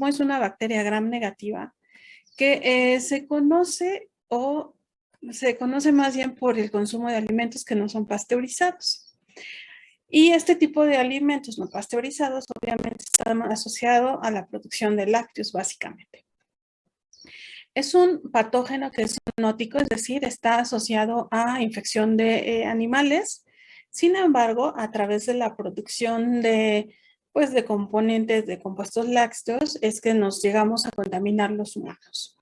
es una bacteria gram negativa que se conoce más bien por el consumo de alimentos que no son pasteurizados. Y este tipo de alimentos no pasteurizados obviamente están asociados a la producción de lácteos básicamente. Es un patógeno que es zoonótico, es decir, está asociado a infección de animales. Sin embargo, a través de la producción de componentes de compuestos lácteos es que nos llegamos a contaminar los humanos.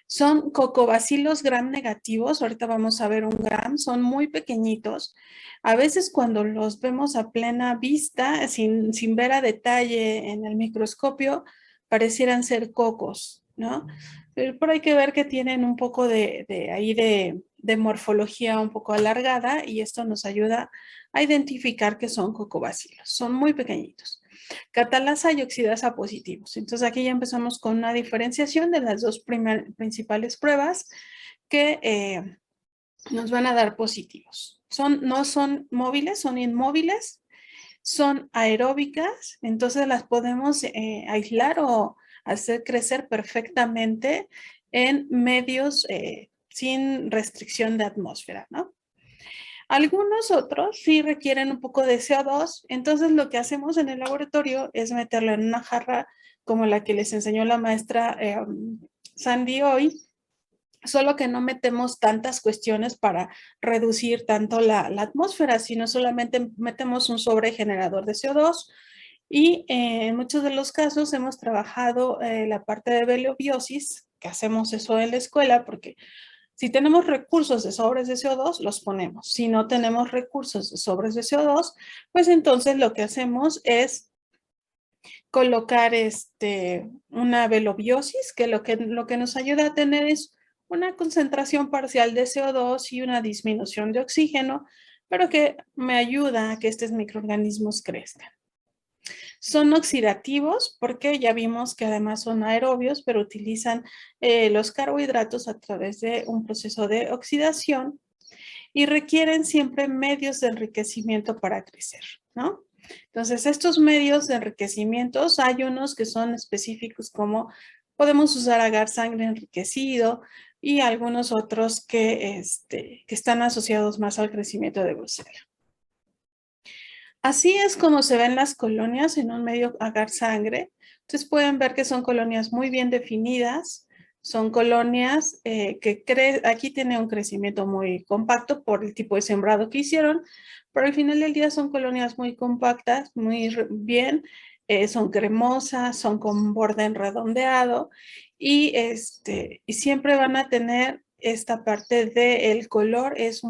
Son cocobacilos gram negativos, ahorita vamos a ver un gram, son muy pequeñitos. A veces cuando los vemos a plena vista, sin ver a detalle en el microscopio, parecieran ser cocos, ¿no? Pero hay que ver que tienen un poco de morfología un poco alargada y esto nos ayuda a identificar que son cocobacilos. Son muy pequeñitos. Catalasa y oxidasa positivos. Entonces aquí ya empezamos con una diferenciación de las dos principales pruebas que nos van a dar positivos. No son móviles, son inmóviles, son aeróbicas, entonces las podemos aislar o hacer crecer perfectamente en medios sin restricción de atmósfera, ¿no? Algunos otros sí requieren un poco de CO2, entonces lo que hacemos en el laboratorio es meterlo en una jarra como la que les enseñó la maestra Sandy hoy, solo que no metemos tantas cuestiones para reducir tanto la atmósfera, sino solamente metemos un sobregenerador de CO2 y en muchos de los casos hemos trabajado la parte de velobiosis, que hacemos eso en la escuela porque si tenemos recursos de sobres de CO2, los ponemos. Si no tenemos recursos de sobres de CO2, pues entonces lo que hacemos es colocar una velobiosis, que lo que nos ayuda a tener es una concentración parcial de CO2 y una disminución de oxígeno, pero que me ayuda a que estos microorganismos crezcan. Son oxidativos porque ya vimos que además son aerobios, pero utilizan los carbohidratos a través de un proceso de oxidación y requieren siempre medios de enriquecimiento para crecer, ¿no? Entonces, estos medios de enriquecimiento, hay unos que son específicos como podemos usar agar sangre enriquecido y algunos otros que están asociados más al crecimiento de Brucela. Así es como se ven las colonias en un medio agar sangre. Ustedes pueden ver que son colonias muy bien definidas. Son colonias aquí tiene un crecimiento muy compacto por el tipo de sembrado que hicieron, pero al final del día son colonias muy compactas, muy bien, son cremosas, son con borde redondeado y siempre van a tener esta parte del color, es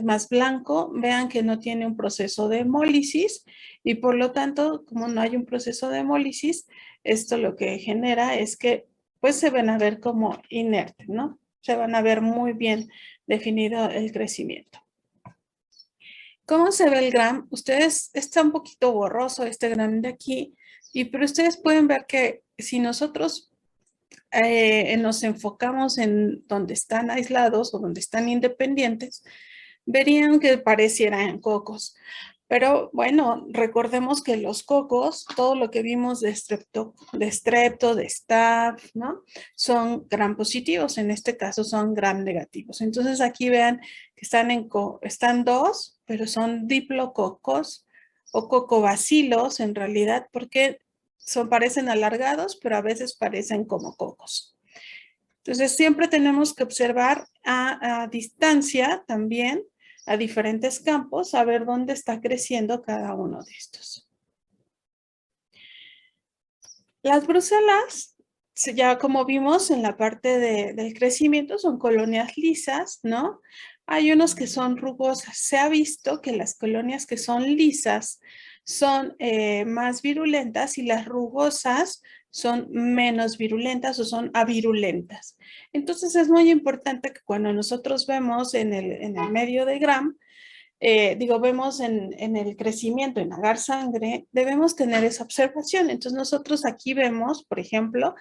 más blanco. Vean que no tiene un proceso de hemólisis y por lo tanto, como no hay un proceso de hemólisis, esto lo que genera es que pues se van a ver como inerte, ¿no? Se van a ver muy bien definido el crecimiento. ¿Cómo se ve el gram? Ustedes, está un poquito borroso este gram de aquí, pero ustedes pueden ver que si nosotros nos enfocamos en donde están aislados o donde están independientes, verían que parecieran cocos. Pero bueno, recordemos que los cocos, todo lo que vimos de strepto, de staph, ¿no? Son gram positivos, en este caso son gram negativos. Entonces aquí vean que están dos, pero son diplococos o cocobacilos en realidad, porque parecen alargados, pero a veces parecen como cocos. Entonces siempre tenemos que observar a distancia también, a diferentes campos, a ver dónde está creciendo cada uno de estos. Las brucelas, ya como vimos en la parte del crecimiento, son colonias lisas, ¿no? Hay unos que son rugosas. Se ha visto que las colonias que son lisas son más virulentas y las rugosas son menos virulentas o son avirulentas. Entonces es muy importante que cuando nosotros vemos en el medio de gram, vemos en el crecimiento, en agar sangre, debemos tener esa observación. Entonces nosotros aquí vemos, por ejemplo,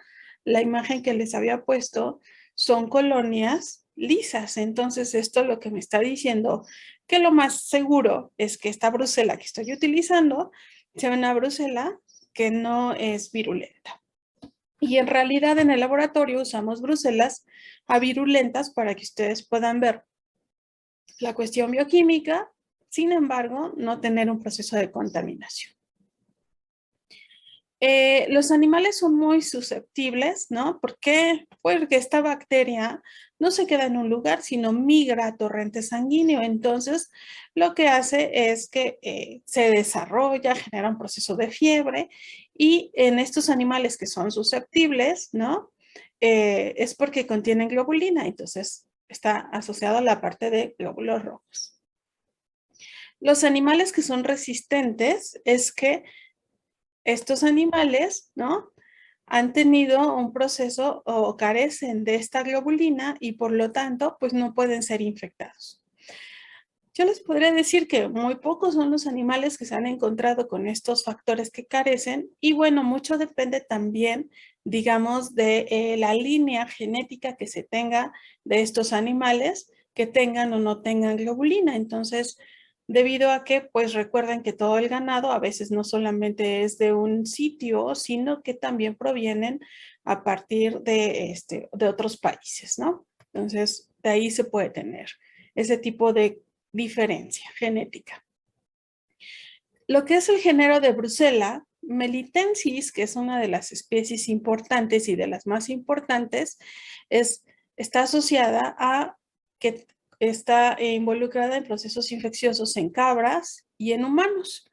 la imagen que les había puesto, son colonias lisas. Entonces esto lo que me está diciendo que lo más seguro es que esta brucela que estoy utilizando sea una brucela que no es virulenta. Y en realidad en el laboratorio usamos brucelas avirulentas para que ustedes puedan ver la cuestión bioquímica, sin embargo, no tener un proceso de contaminación. Los animales son muy susceptibles, ¿no? ¿Por qué? Porque esta bacteria no se queda en un lugar, sino migra a torrente sanguíneo. Entonces, lo que hace es que se desarrolla, genera un proceso de fiebre y en estos animales que son susceptibles, ¿no? Es porque contienen globulina, entonces está asociado a la parte de glóbulos rojos. Los animales que son resistentes es que estos animales, ¿no? Han tenido un proceso o carecen de esta globulina y por lo tanto, pues no pueden ser infectados. Yo les podría decir que muy pocos son los animales que se han encontrado con estos factores que carecen y bueno, mucho depende también, digamos, de la línea genética que se tenga de estos animales que tengan o no tengan globulina. Entonces, debido a que, pues recuerden que todo el ganado a veces no solamente es de un sitio, sino que también provienen a partir de otros países, ¿no? Entonces, de ahí se puede tener ese tipo de diferencia genética. Lo que es el género de Brucella, Melitensis, que es una de las especies importantes y de las más importantes, está asociada a que está involucrada en procesos infecciosos en cabras y en humanos.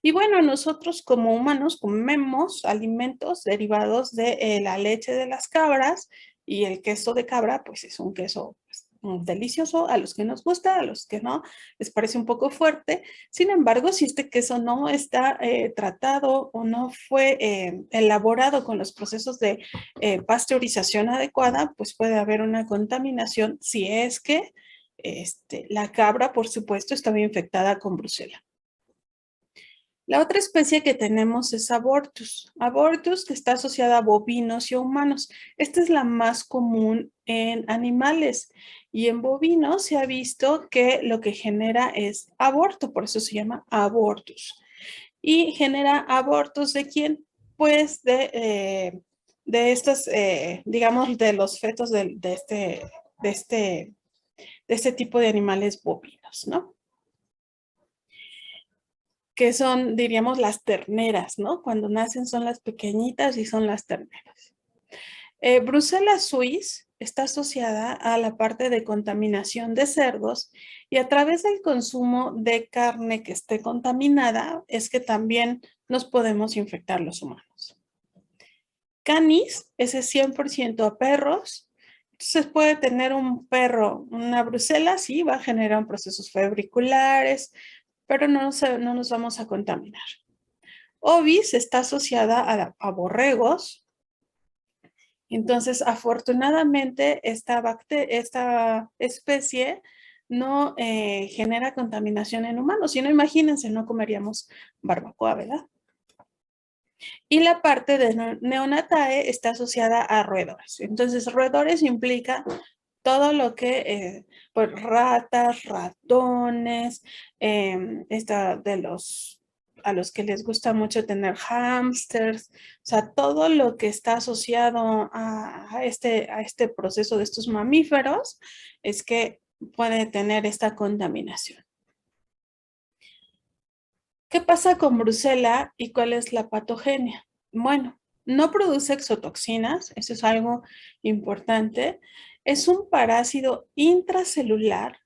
Y bueno, nosotros como humanos comemos alimentos derivados de la leche de las cabras y el queso de cabra, pues es un queso pues, delicioso a los que nos gusta, a los que no, les parece un poco fuerte. Sin embargo, si este queso no está tratado o no fue elaborado con los procesos de pasteurización adecuada, pues puede haber una contaminación si es que la cabra, por supuesto, estaba infectada con brucela. La otra especie que tenemos es Abortus. Abortus que está asociada a bovinos y a humanos. Esta es la más común en animales y en bovinos se ha visto que lo que genera es aborto, por eso se llama abortus. Y genera abortos ¿de quién? Pues de estos, digamos, de los fetos de este tipo de animales bovinos, ¿no? Que son, diríamos, las terneras, ¿no? Cuando nacen son las pequeñitas y son las terneras. Brucella suis está asociada a la parte de contaminación de cerdos y a través del consumo de carne que esté contaminada es que también nos podemos infectar los humanos. Canis, ese es 100% a perros. Entonces puede tener un perro, una brucela, sí, va a generar procesos febriculares, pero no nos vamos a contaminar. Ovis está asociada a borregos. Entonces, afortunadamente, esta especie no genera contaminación en humanos. Si no, imagínense, no comeríamos barbacoa, ¿verdad? Y la parte de neonatae está asociada a roedores. Entonces, roedores implica todo lo que, pues, ratas, ratones, a los que les gusta mucho tener hámsters, o sea, todo lo que está asociado a este proceso de estos mamíferos es que puede tener esta contaminación. ¿Qué pasa con Brucella y cuál es la patogenia? Bueno, no produce exotoxinas, eso es algo importante. Es un parásito intracelular,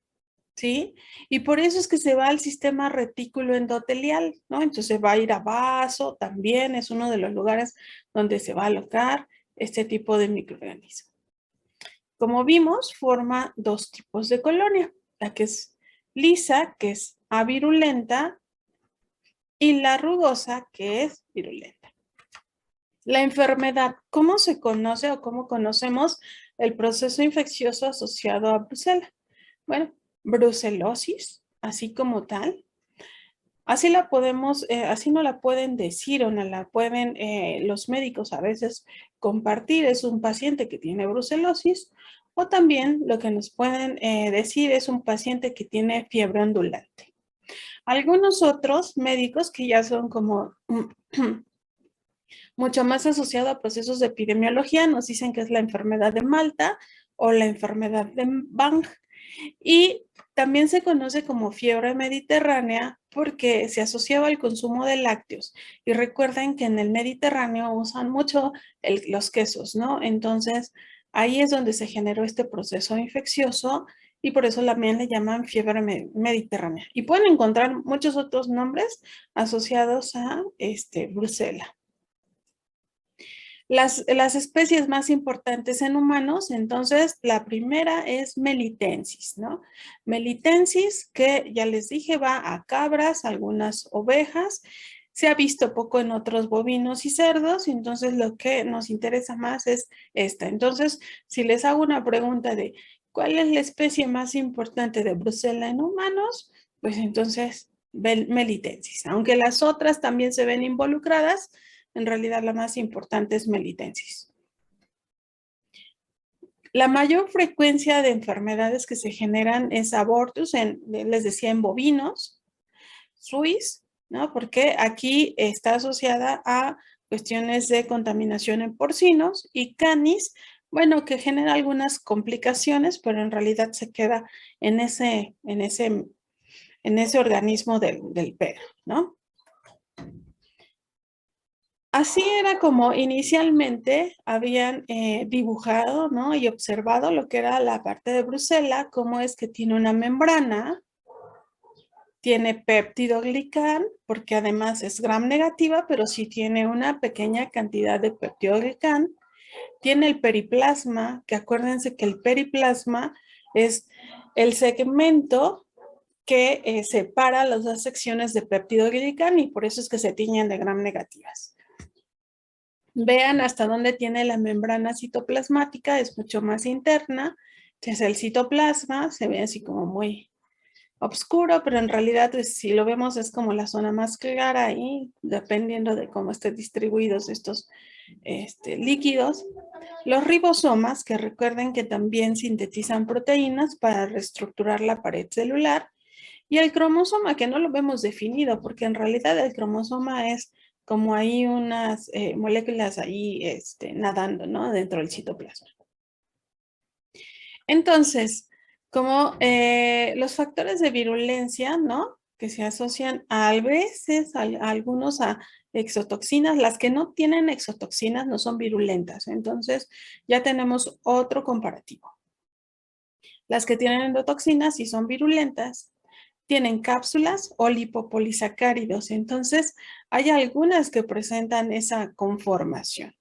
¿sí? Y por eso es que se va al sistema retículo endotelial, ¿no? Entonces va a ir a vaso, también es uno de los lugares donde se va a alocar este tipo de microorganismo. Como vimos, forma dos tipos de colonia, la que es lisa, que es avirulenta, y la rugosa, que es virulenta. La enfermedad, ¿cómo se conoce o cómo conocemos el proceso infeccioso asociado a brucela? Bueno, brucelosis, así como tal. Así la podemos, así no la pueden decir o no la pueden los médicos a veces compartir. Es un paciente que tiene brucelosis o también lo que nos pueden decir es un paciente que tiene fiebre ondulante. Algunos otros médicos que ya son como mucho más asociado a procesos de epidemiología. Nos dicen que es la enfermedad de Malta o la enfermedad de Bang. Y también se conoce como fiebre mediterránea porque se asociaba al consumo de lácteos. Y recuerden que en el Mediterráneo usan mucho los quesos, ¿no? Entonces, ahí es donde se generó este proceso infeccioso y por eso también le llaman fiebre mediterránea. Y pueden encontrar muchos otros nombres asociados a Brucela. Las especies más importantes en humanos, entonces la primera es Melitensis, ¿no? Melitensis, que ya les dije, va a cabras, algunas ovejas, se ha visto poco en otros bovinos y cerdos, entonces lo que nos interesa más es esta. Entonces, si les hago una pregunta de ¿cuál es la especie más importante de Brucela en humanos? Pues entonces, Melitensis, aunque las otras también se ven involucradas, en realidad la más importante es Melitensis. La mayor frecuencia de enfermedades que se generan es abortus, les decía, en bovinos, suis, ¿no? Porque aquí está asociada a cuestiones de contaminación en porcinos y canis, bueno, que genera algunas complicaciones, pero en realidad se queda en ese organismo del perro, ¿no? Así era como inicialmente habían dibujado, ¿no? Y observado lo que era la parte de Brucela, cómo es que tiene una membrana, tiene péptidoglicán, porque además es gram negativa, pero sí tiene una pequeña cantidad de péptidoglicán. Tiene el periplasma, que acuérdense que el periplasma es el segmento que separa las dos secciones de péptidoglicán y por eso es que se tiñen de gram negativas. Vean hasta dónde tiene la membrana citoplasmática, es mucho más interna. Entonces el citoplasma se ve así como muy oscuro, pero en realidad pues, si lo vemos es como la zona más clara ahí, dependiendo de cómo estén distribuidos estos líquidos. Los ribosomas, que recuerden que también sintetizan proteínas para reestructurar la pared celular. Y el cromosoma, que no lo vemos definido, porque en realidad el cromosoma es como hay unas moléculas ahí nadando, ¿no? Dentro del citoplasma. Entonces, como los factores de virulencia, ¿no? Que se asocian a veces a algunos a exotoxinas, las que no tienen exotoxinas no son virulentas. Entonces, ya tenemos otro comparativo. Las que tienen endotoxinas sí son virulentas, tienen cápsulas o lipopolisacáridos. Entonces, hay algunas que presentan esa conformación.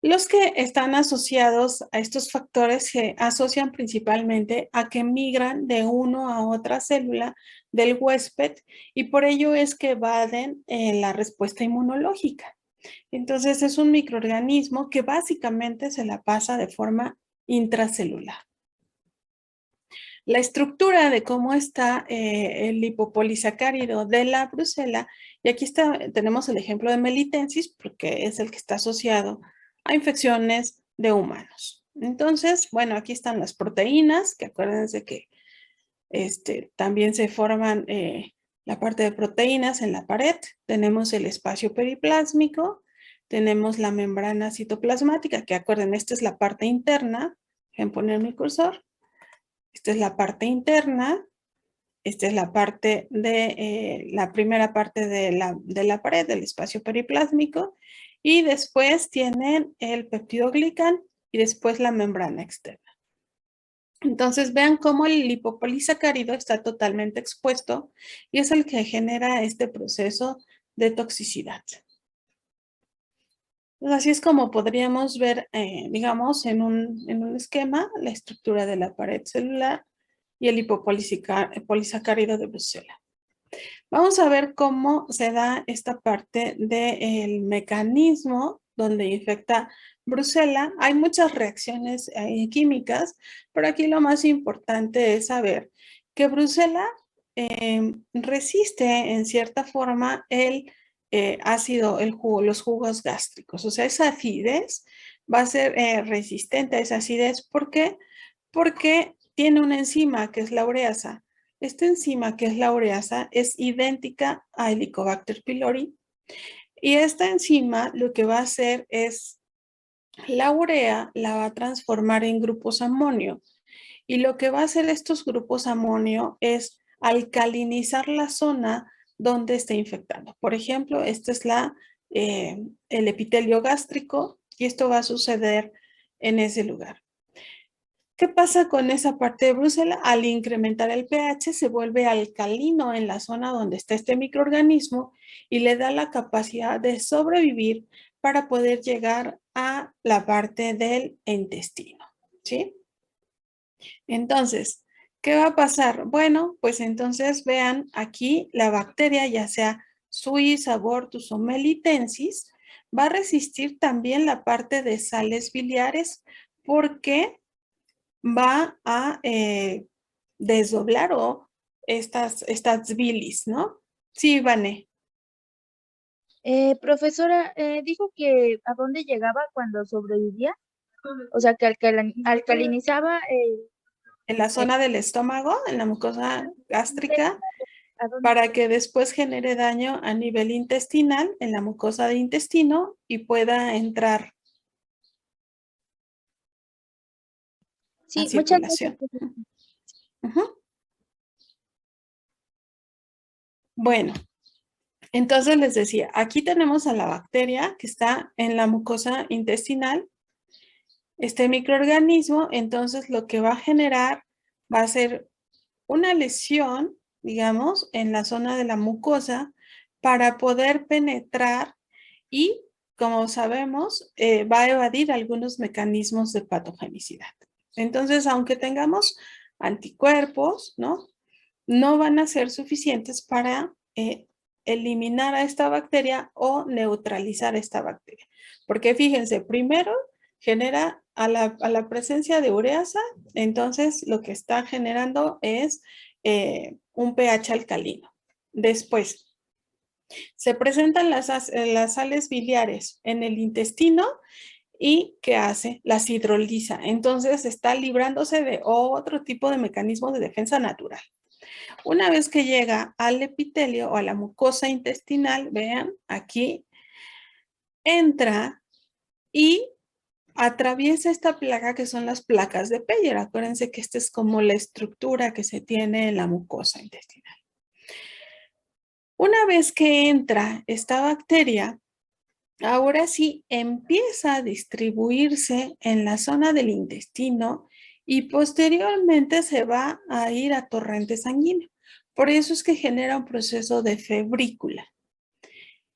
Los que están asociados a estos factores se asocian principalmente a que migran de uno a otra célula del huésped y por ello es que evaden la respuesta inmunológica. Entonces, es un microorganismo que básicamente se la pasa de forma intracelular. La estructura de cómo está el lipopolisacárido de la brucela, y aquí tenemos el ejemplo de Melitensis porque es el que está asociado a infecciones de humanos. Entonces, bueno, aquí están las proteínas, que acuérdense que también se forman la parte de proteínas en la pared. Tenemos el espacio periplásmico, tenemos la membrana citoplasmática, que acuerden, esta es la parte interna. Dejen poner mi cursor. Esta es la parte interna, esta es la parte de la primera parte de la pared, del espacio periplásmico, y después tienen el peptidoglicán y después la membrana externa. Entonces vean cómo el lipopolisacárido está totalmente expuesto y es el que genera este proceso de toxicidad. Así es como podríamos ver, digamos, en un esquema, la estructura de la pared celular y el lipopolisacárido de Brucela. Vamos a ver cómo se da esta parte del mecanismo donde infecta Brucela. Hay muchas reacciones químicas, pero aquí lo más importante es saber que Brucela resiste en cierta forma el ácido, los jugos gástricos. O sea, esa acidez va a ser resistente a esa acidez. ¿Por qué? Porque tiene una enzima que es la ureasa. Esta enzima, que es la ureasa, es idéntica a Helicobacter pylori Y esta enzima lo que va a hacer es, la urea la va a transformar en grupos amonio. Y lo que va a hacer estos grupos amonio es alcalinizar la zona donde esté infectando. Por ejemplo, esta es el epitelio gástrico y esto va a suceder en ese lugar. ¿Qué pasa con esa parte de Bruselas? Al incrementar el pH se vuelve alcalino en la zona donde está este microorganismo y le da la capacidad de sobrevivir para poder llegar a la parte del intestino, ¿sí? Entonces, ¿qué va a pasar? Bueno, pues entonces vean aquí la bacteria, ya sea Suis, abortus o melitensis, va a resistir también la parte de sales biliares porque va a desdoblar o estas bilis, ¿no? Sí, Vane. Profesora, dijo que a dónde llegaba cuando sobrevivía, o sea, que alcalinizaba En la eh, zona del estómago, en la mucosa gástrica, ¿a dónde? para que después genere daño a nivel intestinal, en la mucosa de intestino y pueda entrar a Sí, muchas gracias, circulación. profesora. Ujú. Bueno, entonces les decía, aquí tenemos a la bacteria que está en la mucosa intestinal. Este microorganismo, entonces lo que va a generar va a ser una lesión, digamos, en la zona de la mucosa para poder penetrar y, como sabemos, va a evadir algunos mecanismos de patogenicidad. Entonces, aunque tengamos anticuerpos, ¿no? No van a ser suficientes para eliminar a esta bacteria o neutralizar esta bacteria. Porque fíjense, primero genera a la presencia de ureasa, entonces lo que está generando es un pH alcalino. Después, se presentan las sales biliares en el intestino y ¿qué hace? Las hidroliza. Entonces está librándose de otro tipo de mecanismo de defensa natural. Una vez que llega al epitelio o a la mucosa intestinal, vean, aquí entra y atraviesa esta placa que son las placas de Peyer. Acuérdense que esta es como la estructura que se tiene en la mucosa intestinal. Una vez que entra esta bacteria, ahora sí empieza a distribuirse en la zona del intestino y posteriormente se va a ir a torrente sanguíneo. Por eso es que genera un proceso de febrícula.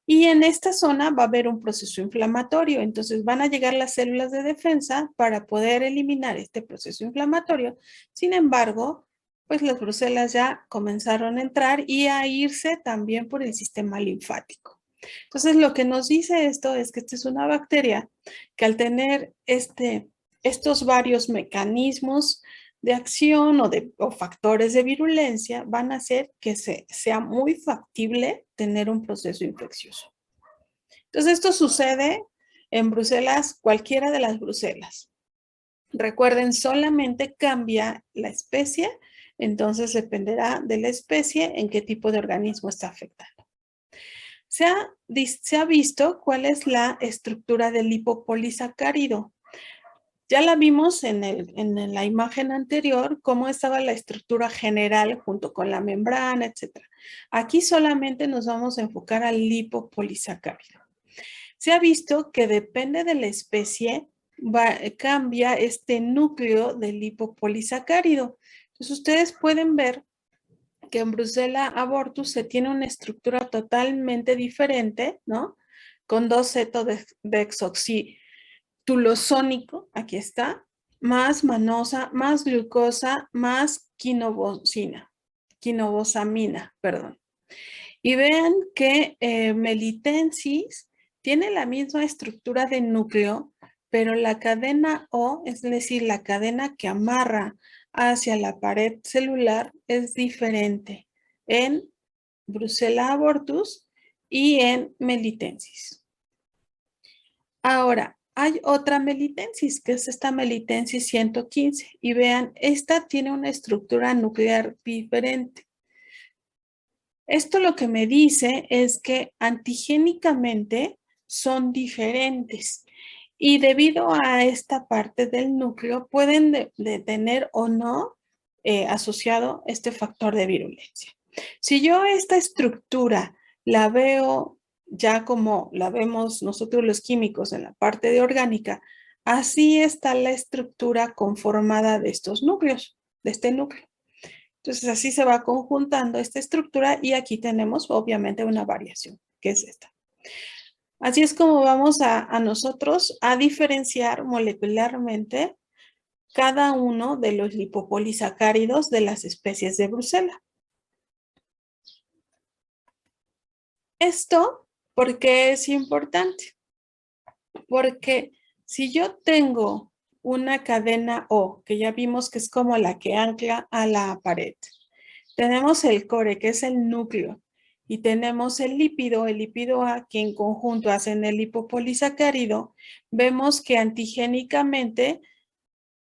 Y en esta zona va a haber un proceso inflamatorio, entonces van a llegar las células de defensa para poder eliminar este proceso inflamatorio. Sin embargo, pues las brucelas ya comenzaron a entrar y a irse también por el sistema linfático. Entonces, lo que nos dice esto es que esta es una bacteria que al tener estos varios mecanismos de acción o factores de virulencia van a hacer que sea muy factible tener un proceso infeccioso. Entonces, esto sucede en Bruselas, cualquiera de las Bruselas. Recuerden, solamente cambia la especie, entonces dependerá de la especie en qué tipo de organismo está afectando. Se ha visto cuál es la estructura del lipopolisacárido. Ya la vimos en la imagen anterior, cómo estaba la estructura general junto con la membrana, etc. Aquí solamente nos vamos a enfocar al lipopolisacárido. Se ha visto que depende de la especie, cambia este núcleo del lipopolisacárido. Entonces, ustedes pueden ver que en Brucella abortus se tiene una estructura totalmente diferente, ¿no? Con dos cetodexoxitulosónico, aquí está, más manosa, más glucosa, más quinobosamina, perdón. Y vean que melitensis tiene la misma estructura de núcleo, pero la cadena O, es decir, la cadena que amarra hacia la pared celular, es diferente en Brucella abortus y en melitensis. Ahora, hay otra melitensis, que es esta melitensis 115, y vean, esta tiene una estructura nuclear diferente. Esto lo que me dice es que antigénicamente son diferentes y debido a esta parte del núcleo pueden de tener o no asociado este factor de virulencia. Si yo esta estructura la veo ya como la vemos nosotros los químicos en la parte de orgánica, así está la estructura conformada de estos núcleos, de este núcleo. Entonces así se va conjuntando esta estructura y aquí tenemos obviamente una variación, que es esta. Así es como vamos a nosotros a diferenciar molecularmente cada uno de los lipopolisacáridos de las especies de Bruselas. Esto, ¿por qué es importante? Porque si yo tengo una cadena O, que ya vimos que es como la que ancla a la pared, tenemos el core, que es el núcleo, y tenemos el lípido A, que en conjunto hacen el lipopolisacárido, vemos que antigénicamente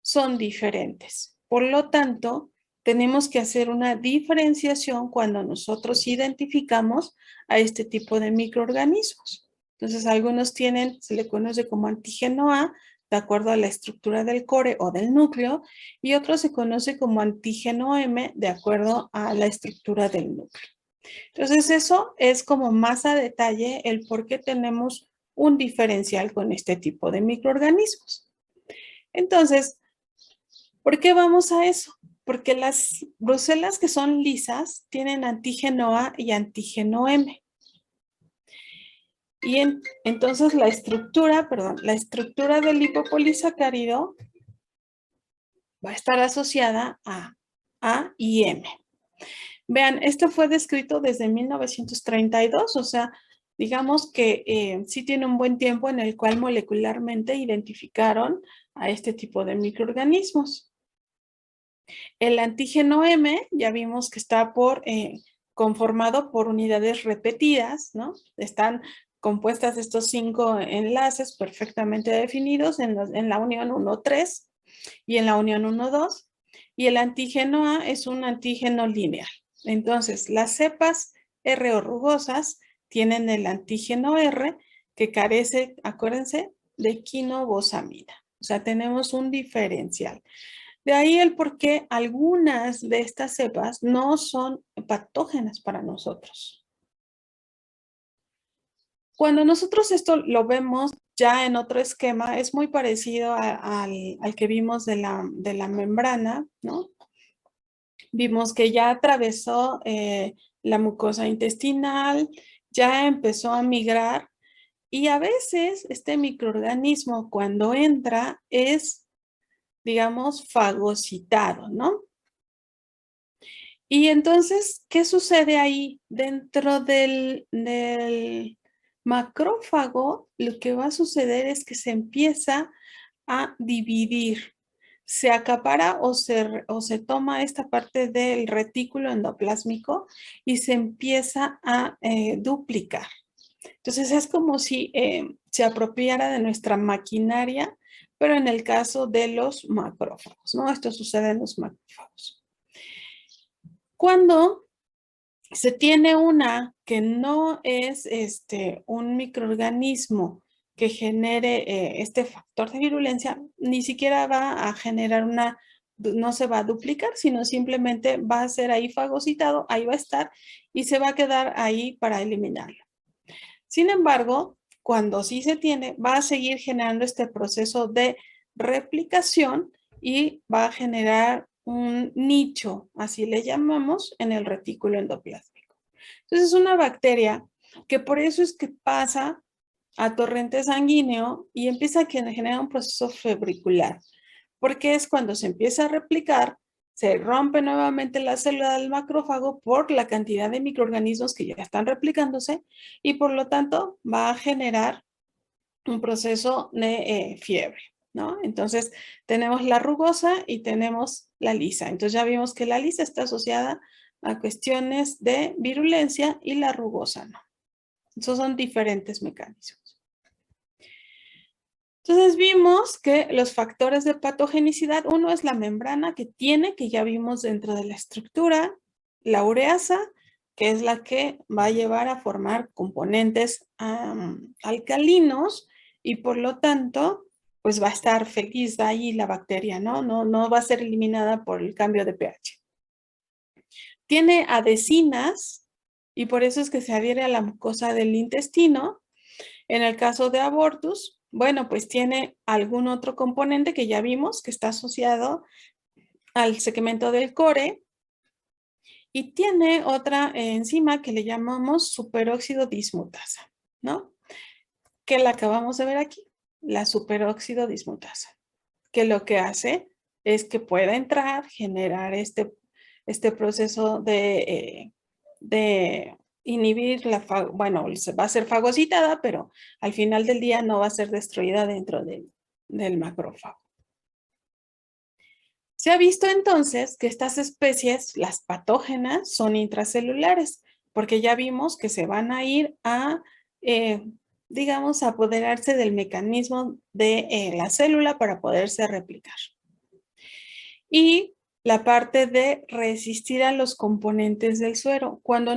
son diferentes. Por lo tanto, tenemos que hacer una diferenciación cuando nosotros identificamos a este tipo de microorganismos. Entonces, algunos tienen, se le conoce como antígeno A, de acuerdo a la estructura del core o del núcleo, y otro se conoce como antígeno M, de acuerdo a la estructura del núcleo. Entonces, eso es como más a detalle el por qué tenemos un diferencial con este tipo de microorganismos. Entonces, ¿por qué vamos a eso? Porque las bruselas que son lisas tienen antígeno A y antígeno M. Y entonces la estructura del lipopolisacárido va a estar asociada a A y M. Vean, esto fue descrito desde 1932, o sea, digamos que sí tiene un buen tiempo en el cual molecularmente identificaron a este tipo de microorganismos. El antígeno M, ya vimos que está conformado por unidades repetidas, ¿no? Están compuestas estos 5 enlaces perfectamente definidos en la unión 1,3 y en la unión 1,2. Y el antígeno A es un antígeno lineal. Entonces, las cepas R o rugosas tienen el antígeno R que carece, acuérdense, de quinobosamina. O sea, tenemos un diferencial. De ahí el por qué algunas de estas cepas no son patógenas para nosotros. Cuando nosotros esto lo vemos ya en otro esquema, es muy parecido al que vimos de la membrana, ¿no? Vimos que ya atravesó la mucosa intestinal, ya empezó a migrar y a veces este microorganismo cuando entra es, digamos, fagocitado, ¿no? Y entonces, ¿qué sucede ahí? Dentro del macrófago, lo que va a suceder es que se empieza a dividir. Se acapara o se toma esta parte del retículo endoplásmico y se empieza a duplicar. Entonces, es como si se apropiara de nuestra maquinaria, pero en el caso de los macrófagos, ¿no? Esto sucede en los macrófagos. Cuando se tiene una que no es un microorganismo que genere este factor de virulencia, ni siquiera va a generar no se va a duplicar, sino simplemente va a ser ahí fagocitado, ahí va a estar y se va a quedar ahí para eliminarlo. Sin embargo, cuando sí se tiene, va a seguir generando este proceso de replicación y va a generar un nicho, así le llamamos, en el retículo endoplásmico. Entonces es una bacteria que por eso es que pasa a torrente sanguíneo y empieza a generar un proceso febricular, porque es cuando se empieza a replicar, se rompe nuevamente la célula del macrófago por la cantidad de microorganismos que ya están replicándose y por lo tanto va a generar un proceso de fiebre, ¿no? Entonces tenemos la rugosa y tenemos la lisa. Entonces ya vimos que la lisa está asociada a cuestiones de virulencia y la rugosa no. Esos son diferentes mecanismos. Entonces vimos que los factores de patogenicidad, uno es la membrana que ya vimos dentro de la estructura, la ureasa, que es la que va a llevar a formar componentes alcalinos y por lo tanto, pues va a estar feliz ahí la bacteria, ¿no? No va a ser eliminada por el cambio de pH. Tiene adhesinas y por eso es que se adhiere a la mucosa del intestino. En el caso de abortus, bueno, pues tiene algún otro componente que ya vimos que está asociado al segmento del core y tiene otra enzima que le llamamos superóxido dismutasa, ¿no? Que la acabamos de ver aquí, la superóxido dismutasa, que lo que hace es que pueda entrar, generar este proceso de inhibir bueno, va a ser fagocitada, pero al final del día no va a ser destruida dentro del macrófago. Se ha visto entonces que estas especies, las patógenas, son intracelulares, porque ya vimos que se van a ir a, digamos, a apoderarse del mecanismo de la célula para poderse replicar. Y la parte de resistir a los componentes del suero. Cuando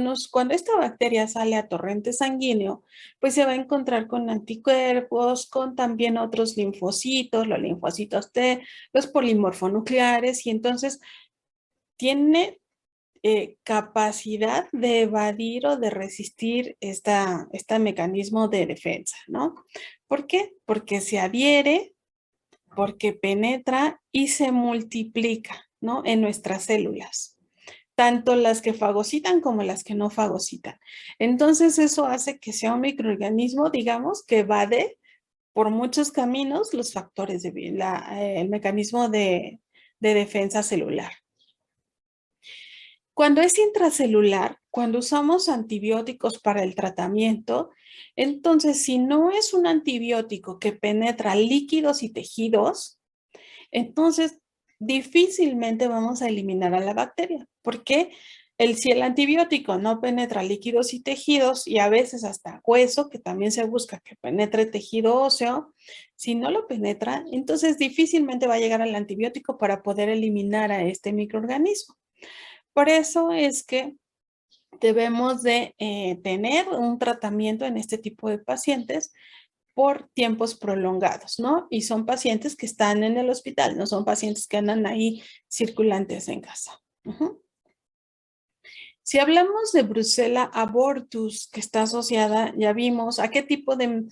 esta bacteria sale a torrente sanguíneo, pues se va a encontrar con anticuerpos, con también otros linfocitos, los linfocitos T, los polimorfonucleares, y entonces tiene capacidad de evadir o de resistir este mecanismo de defensa, ¿no? ¿Por qué? Porque se adhiere, porque penetra y se multiplica, ¿no? En nuestras células, tanto las que fagocitan como las que no fagocitan. Entonces eso hace que sea un microorganismo, digamos, que evade por muchos caminos los factores el mecanismo de defensa celular. Cuando es intracelular, cuando usamos antibióticos para el tratamiento, entonces si no es un antibiótico que penetra líquidos y tejidos, entonces difícilmente vamos a eliminar a la bacteria. ¿Por qué? Si el antibiótico no penetra líquidos y tejidos y a veces hasta hueso, que también se busca que penetre tejido óseo, si no lo penetra, entonces difícilmente va a llegar al antibiótico para poder eliminar a este microorganismo. Por eso es que debemos de tener un tratamiento en este tipo de pacientes por tiempos prolongados, ¿no? Y son pacientes que están en el hospital, no son pacientes que andan ahí circulantes en casa. Si hablamos de Brucella abortus, que está asociada, ya vimos, ¿a qué tipo de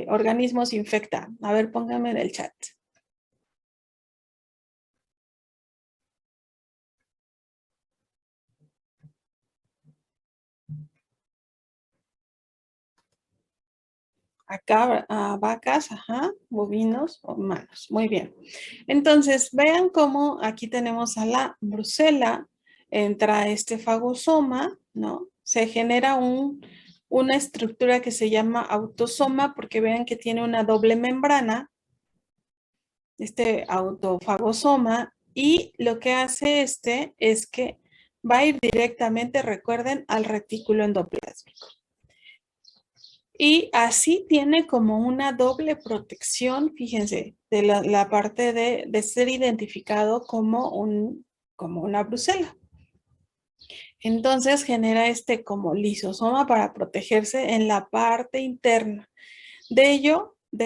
organismos infecta? A ver, póngame en el chat. A vacas, ajá, bovinos, humanos. Muy bien. Entonces, vean cómo aquí tenemos a la brucela, entra este fagosoma, ¿no? Se genera una estructura que se llama autosoma porque vean que tiene una doble membrana, este autofagosoma, y lo que hace es que va a ir directamente, recuerden, al retículo endoplásmico. Y así tiene como una doble protección, fíjense, de la parte de ser identificado como una brucela. Entonces genera como lisosoma para protegerse en la parte interna. De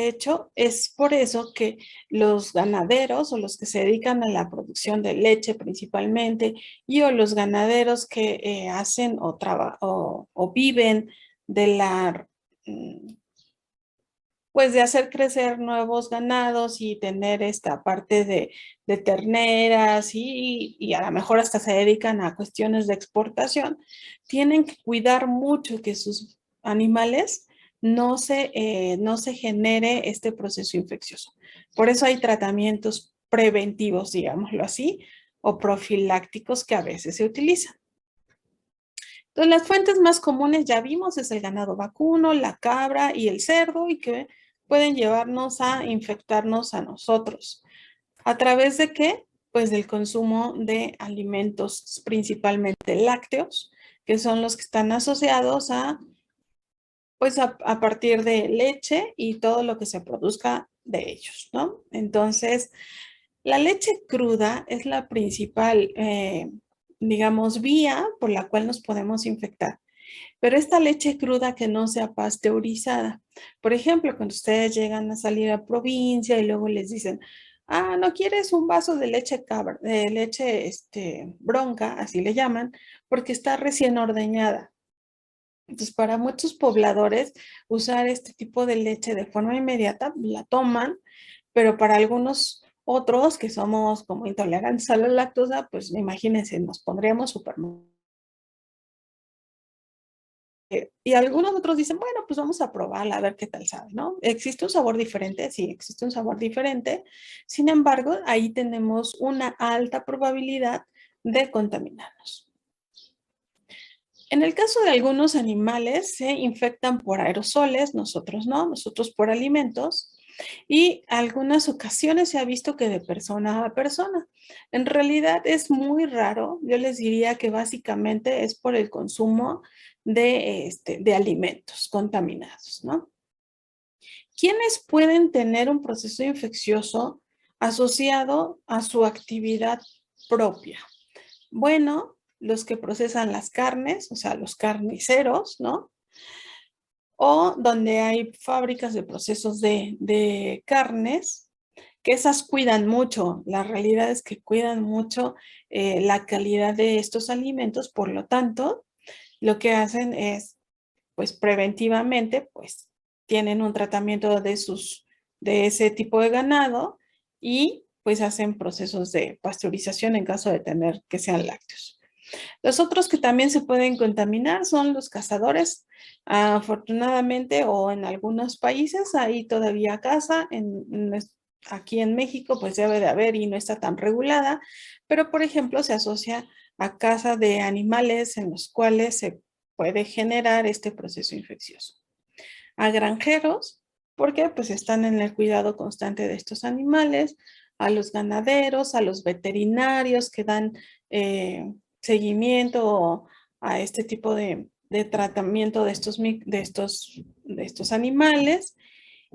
hecho, es por eso que los ganaderos o los que se dedican a la producción de leche principalmente o los ganaderos que hacen o viven de pues de hacer crecer nuevos ganados y tener esta parte de terneras y a lo mejor hasta se dedican a cuestiones de exportación, tienen que cuidar mucho que sus animales no se genere este proceso infeccioso. Por eso hay tratamientos preventivos, digámoslo así, o profilácticos que a veces se utilizan. Entonces, las fuentes más comunes ya vimos es el ganado vacuno, la cabra y el cerdo y que pueden llevarnos a infectarnos a nosotros. ¿A través de qué? Pues del consumo de alimentos principalmente lácteos, que son los que están asociados pues a partir de leche y todo lo que se produzca de ellos, ¿no? Entonces, la leche cruda es la principal digamos, vía por la cual nos podemos infectar. Pero esta leche cruda que no sea pasteurizada, por ejemplo, cuando ustedes llegan a salir a provincia y luego les dicen, ah, ¿no quieres un vaso de leche cabra, de leche bronca, así le llaman, porque está recién ordeñada? Entonces, para muchos pobladores, usar este tipo de leche de forma inmediata, la toman, pero para algunos otros que somos como intolerantes a la lactosa, pues imagínense, nos pondríamos súper mal. Y algunos otros dicen, bueno, pues vamos a probarla a ver qué tal sabe, ¿no? ¿Existe un sabor diferente? Sí, existe un sabor diferente. Sin embargo, ahí tenemos una alta probabilidad de contaminarnos. En el caso de algunos animales, se infectan por aerosoles, nosotros no, nosotros por alimentos. Y algunas ocasiones se ha visto que de persona a persona. En realidad es muy raro. Yo les diría que básicamente es por el consumo de alimentos contaminados, ¿no? ¿Quiénes pueden tener un proceso infeccioso asociado a su actividad propia? Bueno, los que procesan las carnes, o sea, los carniceros, ¿no? O donde hay fábricas de procesos de carnes, que esas cuidan mucho. La realidad es que cuidan mucho la calidad de estos alimentos, por lo tanto, lo que hacen es, pues preventivamente, pues tienen un tratamiento de ese tipo de ganado y pues hacen procesos de pasteurización en caso de tener que sean lácteos. Los otros que también se pueden contaminar son los cazadores. Afortunadamente, o en algunos países, ahí todavía caza. Aquí en México, pues debe de haber y no está tan regulada, pero por ejemplo, se asocia a caza de animales en los cuales se puede generar este proceso infeccioso. A granjeros, porque pues están en el cuidado constante de estos animales, a los ganaderos, a los veterinarios que dan seguimiento a este tipo de tratamiento de estos animales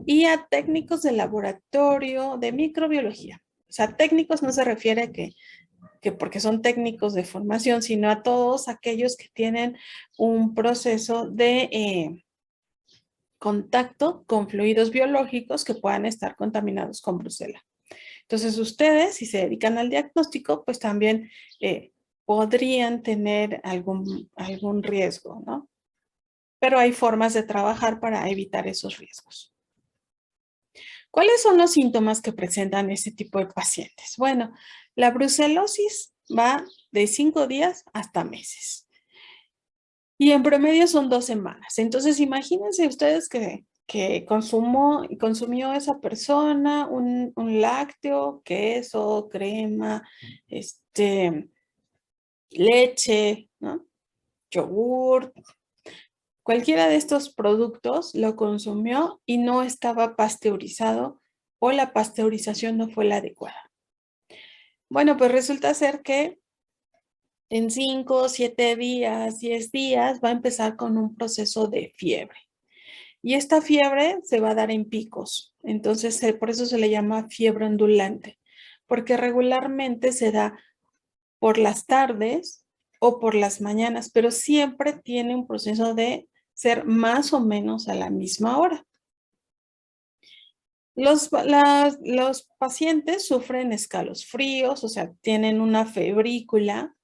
y a técnicos de laboratorio de microbiología. O sea, técnicos no se refiere a que porque son técnicos de formación, sino a todos aquellos que tienen un proceso de contacto con fluidos biológicos que puedan estar contaminados con brucela. Entonces, ustedes, si se dedican al diagnóstico, pues también podrían tener algún riesgo, ¿no? Pero hay formas de trabajar para evitar esos riesgos. ¿Cuáles son los síntomas que presentan este tipo de pacientes? Bueno, la brucelosis va de 5 días hasta meses. Y en promedio son 2 semanas. Entonces, imagínense ustedes que consumió esa persona un lácteo, queso, crema, leche, ¿no? Yogur. Cualquiera de estos productos lo consumió y no estaba pasteurizado o la pasteurización no fue la adecuada. Bueno, pues resulta ser que en 5, 7 días, 10 días va a empezar con un proceso de fiebre. Y esta fiebre se va a dar en picos. Entonces, por eso se le llama fiebre ondulante, porque regularmente se da por las tardes o por las mañanas, pero siempre tiene un proceso de ser más o menos a la misma hora. Los pacientes sufren escalofríos, o sea, tienen una febrícula,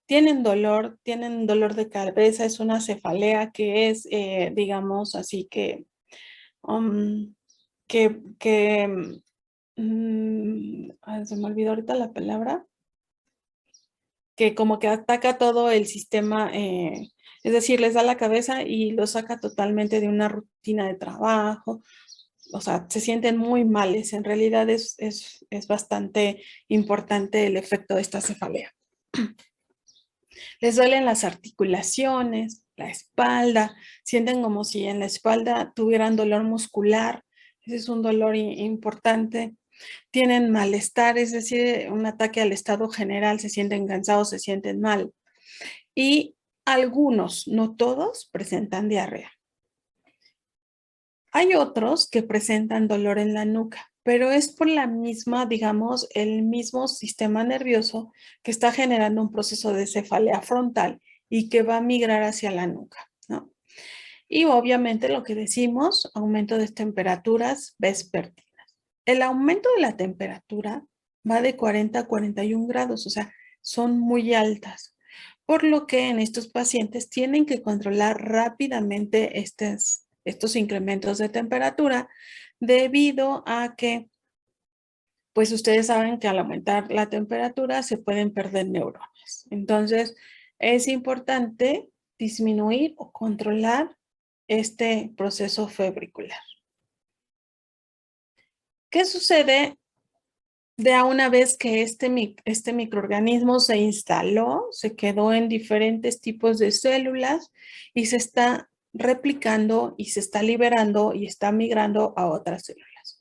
tienen dolor de cabeza, es una cefalea que es, digamos, así um, que se me olvidó ahorita la palabra, que como que ataca todo el sistema, es decir, les da la cabeza y lo saca totalmente de una rutina de trabajo. O sea, se sienten muy males. En realidad es bastante importante el efecto de esta cefalea. Les duelen las articulaciones, la espalda, sienten como si en la espalda tuvieran dolor muscular. Ese es un dolor importante. Tienen malestar, es decir, un ataque al estado general, se sienten cansados, se sienten mal. Y algunos, no todos, presentan diarrea. Hay otros que presentan dolor en la nuca, pero es por la misma, digamos, el mismo sistema nervioso que está generando un proceso de cefalea frontal y que va a migrar hacia la nuca, ¿no? Y obviamente lo que decimos, aumento de temperaturas vespertinas. El aumento de la temperatura va de 40 a 41 grados, o sea, son muy altas, por lo que en estos pacientes tienen que controlar rápidamente estos incrementos de temperatura debido a que, pues ustedes saben que al aumentar la temperatura se pueden perder neuronas. Entonces, es importante disminuir o controlar este proceso febricular. ¿Qué sucede de a una vez que este microorganismo se instaló, se quedó en diferentes tipos de células y se está replicando y se está liberando y está migrando a otras células?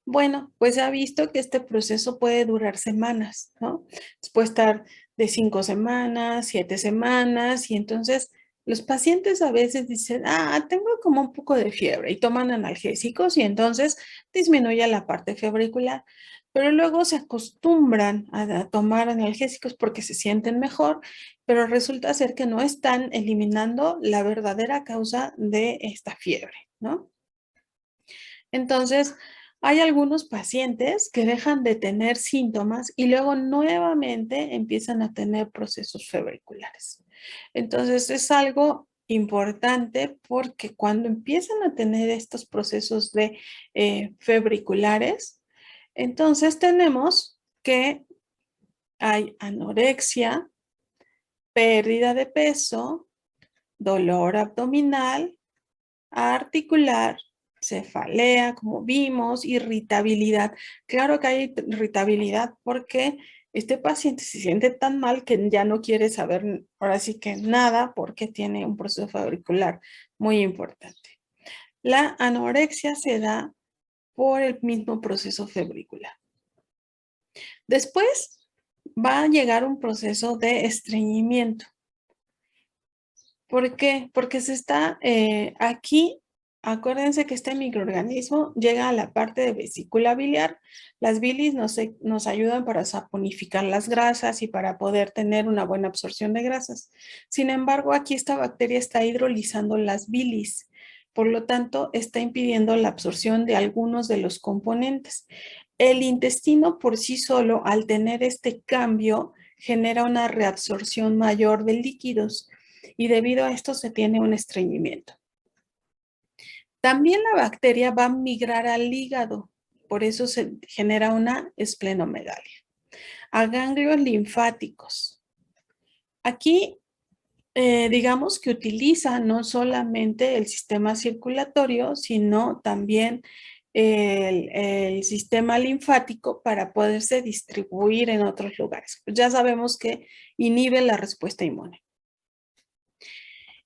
Bueno, pues se ha visto que este proceso puede durar semanas, ¿no? Puede estar de 5 semanas, 7 semanas, y entonces los pacientes a veces dicen, tengo como un poco de fiebre y toman analgésicos y entonces disminuye la parte febricular, pero luego se acostumbran a tomar analgésicos porque se sienten mejor, pero resulta ser que no están eliminando la verdadera causa de esta fiebre, ¿no? Entonces, hay algunos pacientes que dejan de tener síntomas y luego nuevamente empiezan a tener procesos febriculares. Entonces, es algo importante porque cuando empiezan a tener estos procesos de febriculares, entonces tenemos que hay anorexia, pérdida de peso, dolor abdominal, articular, cefalea, como vimos, irritabilidad. Claro que hay irritabilidad porque este paciente se siente tan mal que ya no quiere saber ahora sí que nada porque tiene un proceso fabricular muy importante. La anorexia se da por el mismo proceso febricular. Después va a llegar un proceso de estreñimiento. ¿Por qué? Porque se está aquí, acuérdense que este microorganismo llega a la parte de vesícula biliar. Las bilis nos ayudan para saponificar las grasas y para poder tener una buena absorción de grasas. Sin embargo, aquí esta bacteria está hidrolizando las bilis. Por lo tanto, está impidiendo la absorción de algunos de los componentes. El intestino por sí solo, al tener este cambio, genera una reabsorción mayor de líquidos y debido a esto se tiene un estreñimiento. También la bacteria va a migrar al hígado, por eso se genera una esplenomegalia. A ganglios linfáticos. Aquí, digamos que utiliza no solamente el sistema circulatorio, sino también el sistema linfático para poderse distribuir en otros lugares. Pues ya sabemos que inhibe la respuesta inmune.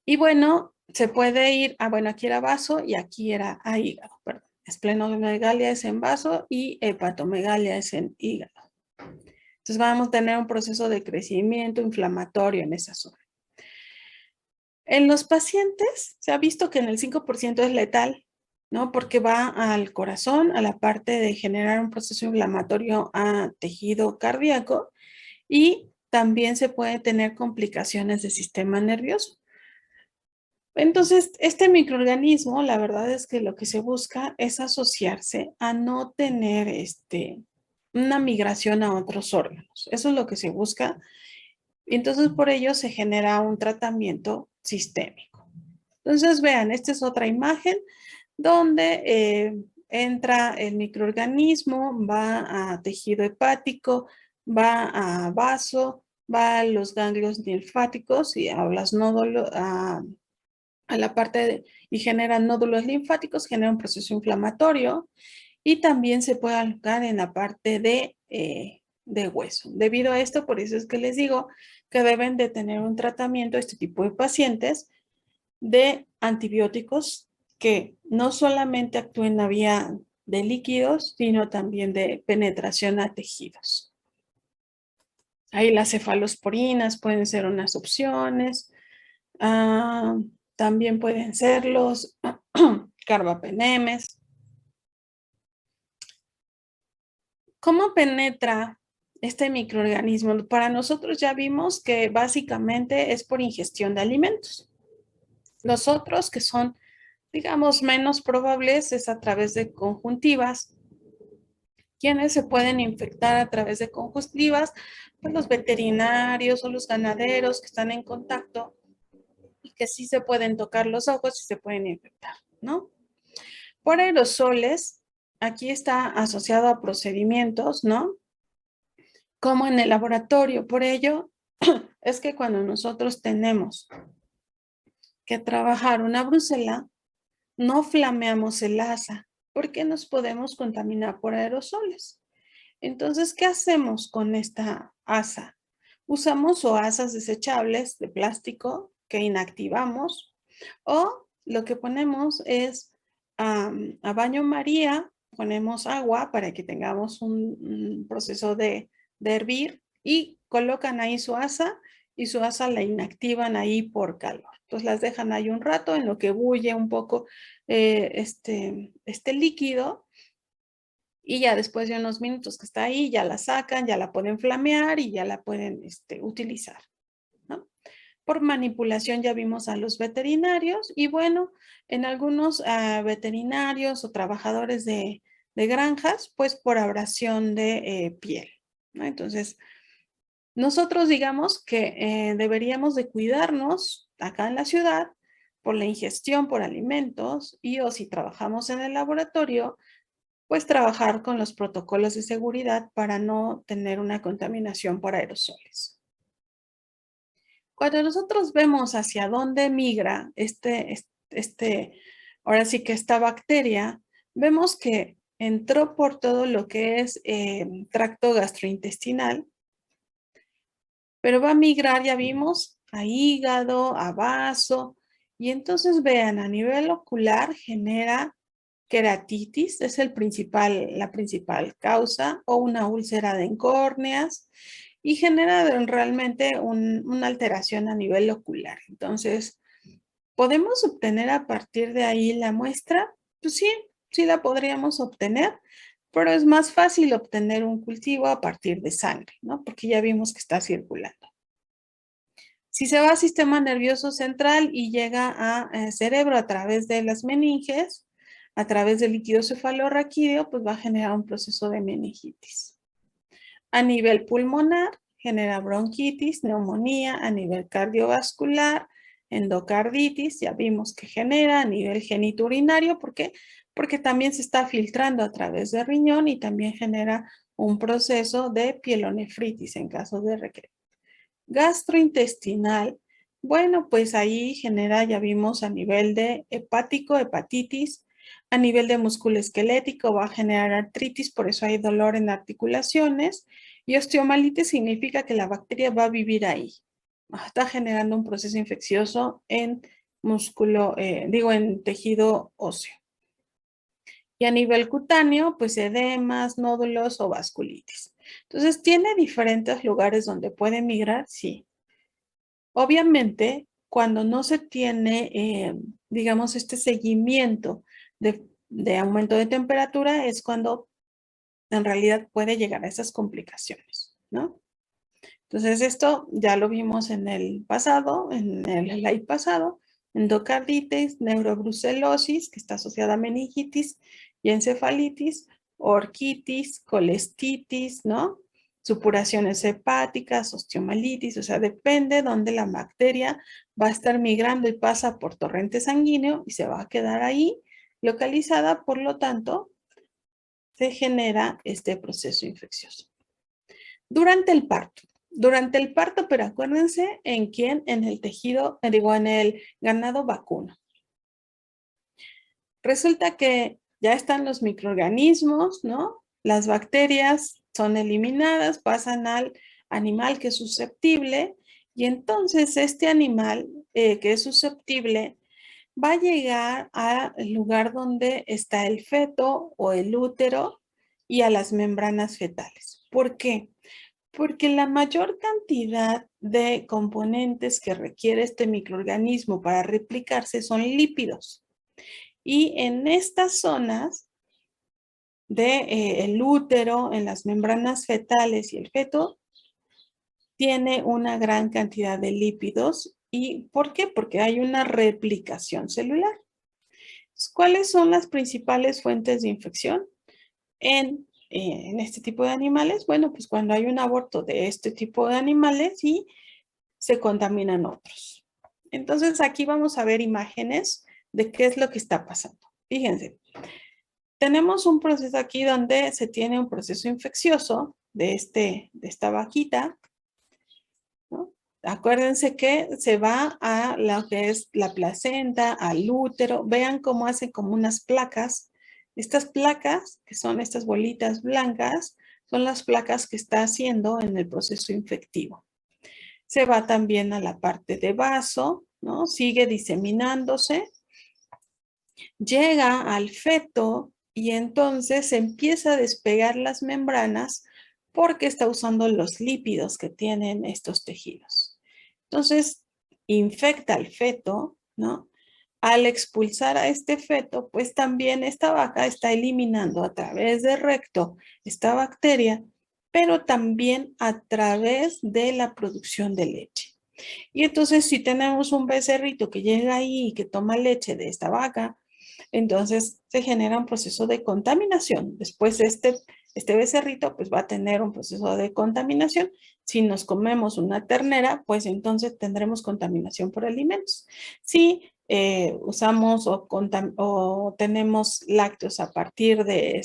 Y bueno, se puede ir, bueno, aquí era vaso y aquí era hígado, perdón. Esplenomegalia es en vaso y hepatomegalia es en hígado. Entonces vamos a tener un proceso de crecimiento inflamatorio en esa zona. En los pacientes se ha visto que en el 5% es letal, ¿no? Porque va al corazón, a la parte de generar un proceso inflamatorio a tejido cardíaco y también se puede tener complicaciones del sistema nervioso. Entonces, este microorganismo, la verdad es que lo que se busca es asociarse a no tener una migración a otros órganos. Eso es lo que se busca. Y entonces, por ello se genera un tratamiento sistémico. Entonces, vean, esta es otra imagen donde entra el microorganismo, va a tejido hepático, va a vaso, va a los ganglios linfáticos y a los nódulos, a la parte y generan nódulos linfáticos, genera un proceso inflamatorio y también se puede alocar en la parte de hueso. Debido a esto, por eso es que les digo que deben de tener un tratamiento este tipo de pacientes de antibióticos que no solamente actúen a vía de líquidos, sino también de penetración a tejidos. Ahí las cefalosporinas pueden ser unas opciones. También pueden ser los carbapenemes. ¿Cómo penetra este microorganismo? Para nosotros ya vimos que básicamente es por ingestión de alimentos. Los otros que son, digamos, menos probables es a través de conjuntivas. ¿Quiénes se pueden infectar a través de conjuntivas? Pues los veterinarios o los ganaderos que están en contacto y que sí se pueden tocar los ojos y se pueden infectar, ¿no? Por aerosoles, aquí está asociado a procedimientos, ¿no? Como en el laboratorio. Por ello, es que cuando nosotros tenemos que trabajar una brucela, no flameamos el asa, porque nos podemos contaminar por aerosoles. Entonces, ¿qué hacemos con esta asa? Usamos o asas desechables de plástico que inactivamos, o lo que ponemos es a baño María, ponemos agua para que tengamos un proceso de hervir y colocan ahí su asa y su asa la inactivan ahí por calor. Entonces las dejan ahí un rato en lo que bulle un poco este líquido y ya después de unos minutos que está ahí, ya la sacan, ya la pueden flamear y ya la pueden utilizar, ¿no? Por manipulación ya vimos a los veterinarios y bueno, en algunos veterinarios o trabajadores de granjas, pues por abrasión de piel, ¿no? Entonces, nosotros digamos que deberíamos de cuidarnos acá en la ciudad por la ingestión por alimentos y o si trabajamos en el laboratorio, pues trabajar con los protocolos de seguridad para no tener una contaminación por aerosoles. Cuando nosotros vemos hacia dónde migra ahora sí que esta bacteria, vemos que entró por todo lo que es tracto gastrointestinal, pero va a migrar, ya vimos, a hígado, a vaso, y entonces vean, a nivel ocular genera queratitis, es la principal causa, o una úlcera de córneas, y genera realmente una alteración a nivel ocular. Entonces, ¿podemos obtener a partir de ahí la muestra? Pues sí, sí la podríamos obtener, pero es más fácil obtener un cultivo a partir de sangre, ¿no? Porque ya vimos que está circulando. Si se va al sistema nervioso central y llega a cerebro a través de las meninges, a través del líquido cefalorraquídeo, pues va a generar un proceso de meningitis. A nivel pulmonar, genera bronquitis, neumonía, a nivel cardiovascular, endocarditis, ya vimos que genera a nivel genitourinario, ¿por qué? Porque también se está filtrando a través del riñón y también genera un proceso de pielonefritis en caso de requerir. Gastrointestinal, bueno, pues ahí genera, ya vimos, a nivel de hepático, hepatitis, a nivel de musculoesquelético va a generar artritis, por eso hay dolor en articulaciones, y osteomalitis significa que la bacteria va a vivir ahí. Está generando un proceso infeccioso en en tejido óseo. Y a nivel cutáneo, pues edemas, nódulos o vasculitis. Entonces, ¿tiene diferentes lugares donde puede migrar? Sí. Obviamente, cuando no se tiene, digamos, este seguimiento de aumento de temperatura, es cuando en realidad puede llegar a esas complicaciones, ¿no? Entonces, esto ya lo vimos en el pasado, en el slide pasado, endocarditis, neurobrucelosis, que está asociada a meningitis y encefalitis, orquitis, colestitis, ¿no? Supuraciones hepáticas, osteomalitis, o sea, depende dónde la bacteria va a estar migrando y pasa por torrente sanguíneo y se va a quedar ahí localizada, por lo tanto, se genera este proceso infeccioso. Durante el parto, pero acuérdense en quién, en el tejido, en el ganado vacuno. Resulta que ya están los microorganismos, ¿no? Las bacterias son eliminadas, pasan al animal que es susceptible y entonces este animal que es susceptible va a llegar al lugar donde está el feto o el útero y a las membranas fetales. ¿Por qué? Porque la mayor cantidad de componentes que requiere este microorganismo para replicarse son lípidos. Y en estas zonas de, el útero, en las membranas fetales y el feto, tiene una gran cantidad de lípidos. ¿Y por qué? Porque hay una replicación celular. ¿Cuáles son las principales fuentes de infección en este tipo de animales? Bueno, pues cuando hay un aborto de este tipo de animales y se contaminan otros. Entonces aquí vamos a ver imágenes de qué es lo que está pasando. Fíjense, tenemos un proceso aquí donde se tiene un proceso infeccioso de esta vaquita, ¿no? Acuérdense que se va a lo que es la placenta, al útero. Vean cómo hace como unas placas. Estas placas, que son estas bolitas blancas, son las placas que está haciendo en el proceso infectivo. Se va también a la parte de vaso, ¿no? Sigue diseminándose, llega al feto y entonces empieza a despegar las membranas porque está usando los lípidos que tienen estos tejidos. Entonces, infecta al feto, ¿no? Al expulsar a este feto, pues también esta vaca está eliminando a través del recto esta bacteria, pero también a través de la producción de leche. Y entonces, si tenemos un becerrito que llega ahí y que toma leche de esta vaca, entonces se genera un proceso de contaminación. Después este becerrito pues va a tener un proceso de contaminación. Si nos comemos una ternera, pues entonces tendremos contaminación por alimentos. Si usamos o tenemos lácteos a partir de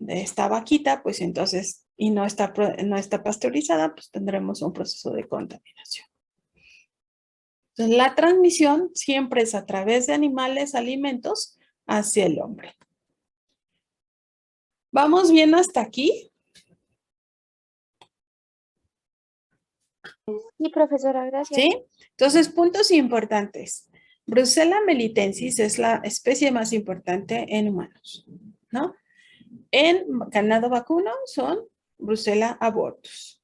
esta vaquita, pues entonces, y no está pasteurizada, pues tendremos un proceso de contaminación. Entonces, la transmisión siempre es a través de animales, alimentos, hacia el hombre. ¿Vamos bien hasta aquí? Sí, profesora, gracias. ¿Sí? Entonces, puntos importantes. Brucella melitensis es la especie más importante en humanos, ¿no? En ganado vacuno son Brucella abortus.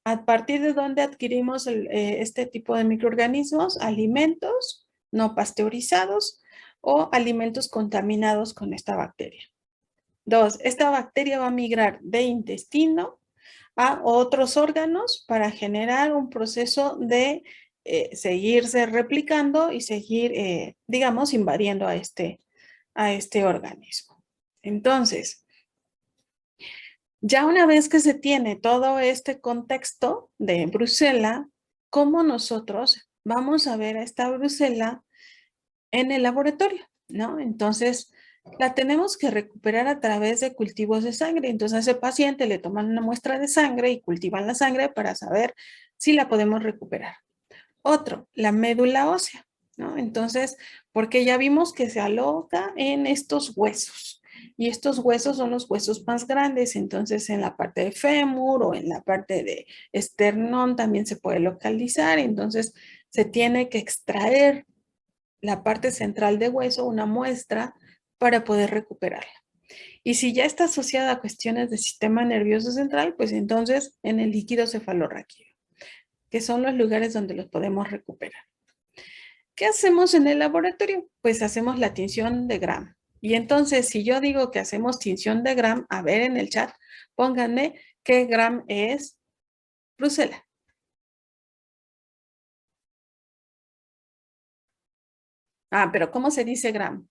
¿A partir de dónde adquirimos este tipo de microorganismos? Alimentos no pasteurizados o alimentos contaminados con esta bacteria. 2, esta bacteria va a migrar de intestino a otros órganos para generar un proceso de seguirse replicando y seguir, digamos, invadiendo a este organismo. Entonces, ya una vez que se tiene todo este contexto de Brucella, ¿cómo nosotros vamos a ver a esta Brucella en el laboratorio? ¿No? Entonces, la tenemos que recuperar a través de cultivos de sangre. Entonces, a ese paciente le toman una muestra de sangre y cultivan la sangre para saber si la podemos recuperar. Otro, la médula ósea, ¿no? Entonces, porque ya vimos que se aloca en estos huesos. Y estos huesos son los huesos más grandes, entonces en la parte de fémur o en la parte de esternón también se puede localizar, entonces se tiene que extraer la parte central de hueso, una muestra, para poder recuperarla. Y si ya está asociada a cuestiones del sistema nervioso central, pues entonces en el líquido cefalorraquídeo, que son los lugares donde los podemos recuperar. ¿Qué hacemos en el laboratorio? Pues hacemos la tinción de Gram. Y entonces, si yo digo que hacemos tinción de Gram, a ver en el chat, pónganme qué Gram es Brucella. Ah, pero ¿cómo se dice Gram?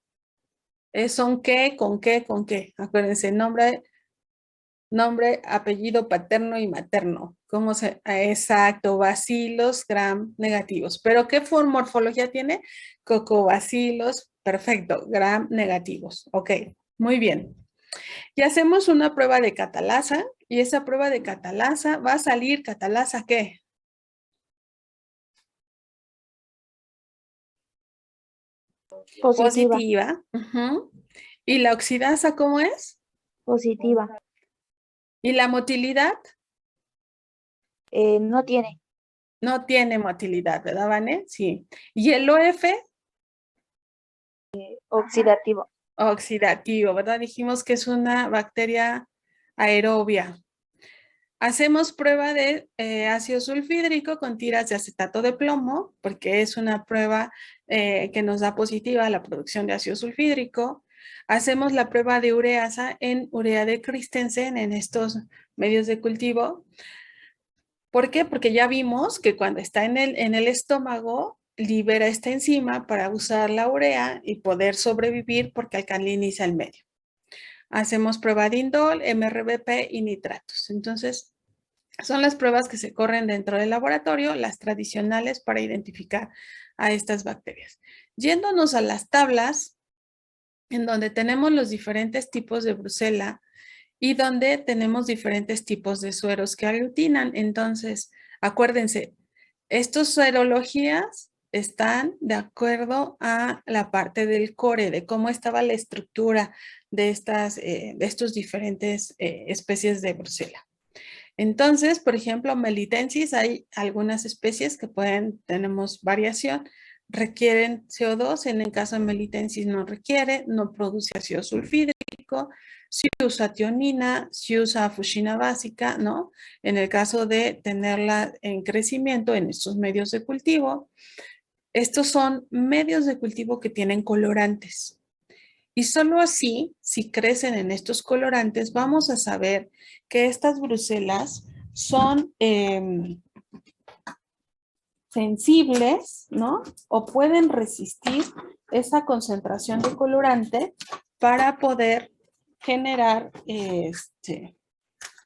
¿Son qué, con qué, con qué? Acuérdense, nombre, apellido paterno y materno. ¿Cómo se? Exacto, bacilos gram negativos. ¿Pero qué morfología tiene? Cocobacilos, perfecto, gram negativos. Ok, muy bien. Y hacemos una prueba de catalasa y esa prueba de catalasa va a salir catalasa ¿qué? Positiva. Positiva. ¿Y la oxidasa cómo es? Positiva. ¿Y la motilidad? No tiene. No tiene motilidad, ¿verdad, Vane? Sí. ¿Y el OF? Oxidativo. Oxidativo, ¿verdad? Dijimos que es una bacteria aerobia. Hacemos prueba de ácido sulfhídrico con tiras de acetato de plomo, porque es una prueba que nos da positiva a la producción de ácido sulfídrico. Hacemos la prueba de ureasa en urea de Christensen en estos medios de cultivo. ¿Por qué? Porque ya vimos que cuando está en el estómago, libera esta enzima para usar la urea y poder sobrevivir porque alcaliniza el medio. Hacemos prueba de indol, MRBP y nitratos. Entonces, son las pruebas que se corren dentro del laboratorio, las tradicionales para identificar a estas bacterias. Yéndonos a las tablas, en donde tenemos los diferentes tipos de Brucella y donde tenemos diferentes tipos de sueros que aglutinan. Entonces, acuérdense, estas serologías están de acuerdo a la parte del core, de cómo estaba la estructura de estos diferentes especies de Brucella. Entonces, por ejemplo, Melitensis, hay algunas especies que tenemos variación, requieren CO2, en el caso de Melitensis no requiere, no produce ácido sulfídrico, si usa tionina, si usa fuchsina básica, ¿no? En el caso de tenerla en crecimiento en estos medios de cultivo, estos son medios de cultivo que tienen colorantes. Y solo así, si crecen en estos colorantes, vamos a saber que estas bruselas son sensibles, ¿no? O pueden resistir esa concentración de colorante para poder generar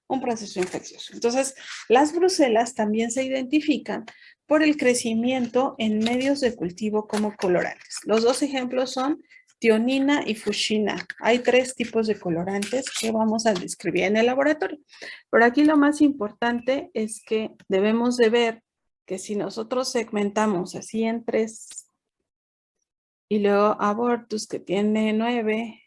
un proceso infeccioso. Entonces, las bruselas también se identifican por el crecimiento en medios de cultivo como colorantes. Los dos ejemplos son tionina y fuchsina. Hay 3 tipos de colorantes que vamos a describir en el laboratorio. Pero aquí lo más importante es que debemos de ver que si nosotros segmentamos así en 3 y luego abortus que tiene 9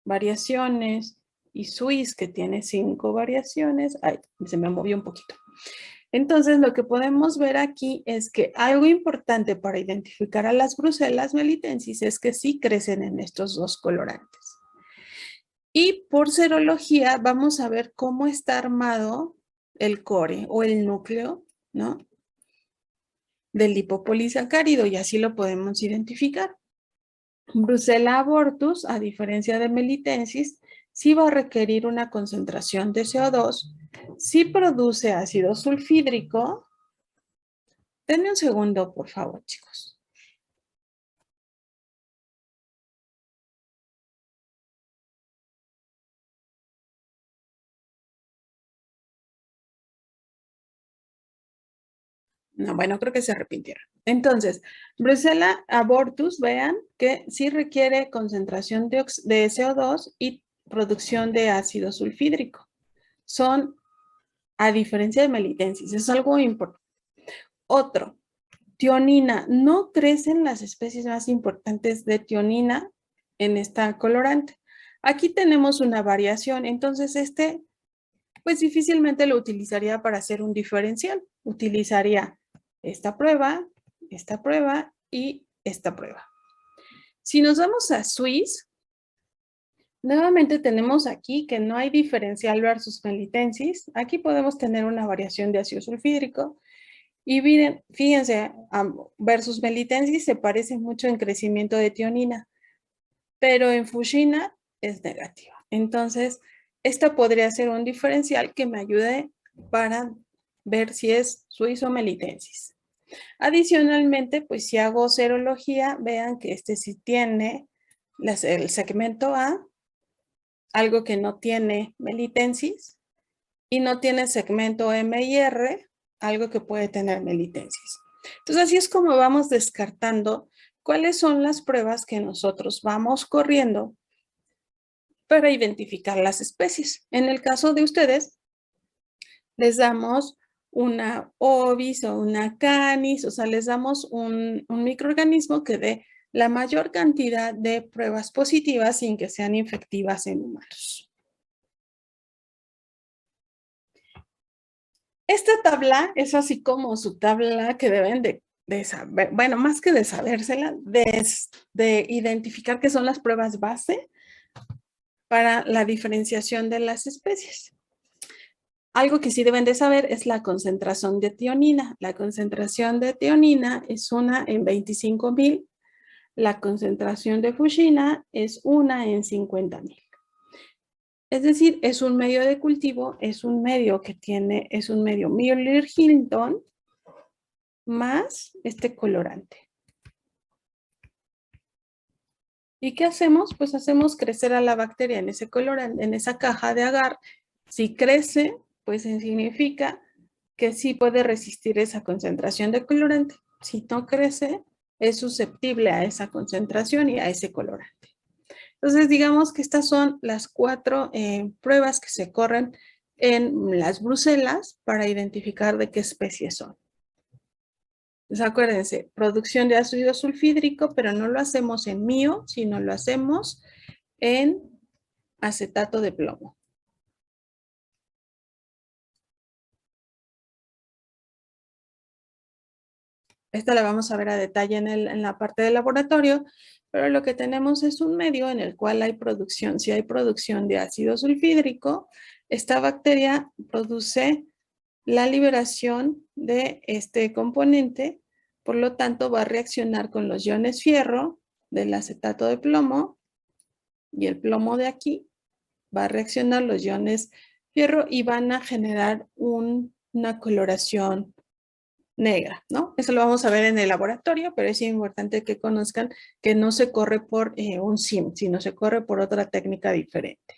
variaciones y Swiss que tiene 5 variaciones, ay, se me movió un poquito. Entonces, lo que podemos ver aquí es que algo importante para identificar a las bruselas melitensis es que sí crecen en estos 2 colorantes. Y por serología vamos a ver cómo está armado el core o el núcleo, ¿no? Del lipopolisacárido y así lo podemos identificar. Brucella abortus, a diferencia de melitensis, sí va a requerir una concentración de CO2, sí produce ácido sulfídrico. Denme un segundo, por favor, chicos. No, bueno, creo que se arrepintieron. Entonces, Brucella abortus, vean que sí requiere concentración de CO2 y producción de ácido sulfídrico. Son, a diferencia de melitensis, es algo importante. Otro, tionina. No crecen las especies más importantes de tionina en esta colorante. Aquí tenemos una variación, entonces pues difícilmente lo utilizaría para hacer un diferencial. Utilizaría esta prueba y esta prueba. Si nos vamos a Swiss, nuevamente tenemos aquí que no hay diferencial versus melitensis. Aquí podemos tener una variación de ácido sulfídrico. Y miren, fíjense, versus melitensis se parece mucho en crecimiento de tionina, pero en fuchsina es negativa. Entonces, esta podría ser un diferencial que me ayude para ver si es Swiss o melitensis. Adicionalmente, pues si hago serología, vean que este sí tiene el segmento A, algo que no tiene melitensis, y no tiene segmento M y R, algo que puede tener melitensis. Entonces, así es como vamos descartando cuáles son las pruebas que nosotros vamos corriendo para identificar las especies. En el caso de ustedes, les damos una ovis o una canis, o sea, les damos un microorganismo que dé la mayor cantidad de pruebas positivas sin que sean infectivas en humanos. Esta tabla es así como su tabla que deben de saber, bueno, más que de sabérsela, de identificar qué son las pruebas base para la diferenciación de las especies. Algo que sí deben de saber es la concentración de tionina. La concentración de tionina es 1 en 25,000. La concentración de fuchsina es 1 en 50,000. Es decir, es un medio de cultivo, es un medio Müller-Hinton más este colorante. ¿Y qué hacemos? Pues hacemos crecer a la bacteria en ese colorante, en esa caja de agar. Si crece, pues significa que sí puede resistir esa concentración de colorante. Si no crece, es susceptible a esa concentración y a ese colorante. Entonces, digamos que estas son las 4 pruebas que se corren en las bruselas para identificar de qué especie son. Entonces, acuérdense, producción de ácido sulfídrico, pero no lo hacemos en MIO, sino lo hacemos en acetato de plomo. Esta la vamos a ver a detalle en la parte del laboratorio, pero lo que tenemos es un medio en el cual hay producción. Si hay producción de ácido sulfídrico, esta bacteria produce la liberación de este componente, por lo tanto va a reaccionar con los iones fierro del acetato de plomo y el plomo de aquí, va a reaccionar los iones fierro y van a generar una coloración negra, ¿no? Eso lo vamos a ver en el laboratorio, pero es importante que conozcan que no se corre por un SIM, sino se corre por otra técnica diferente.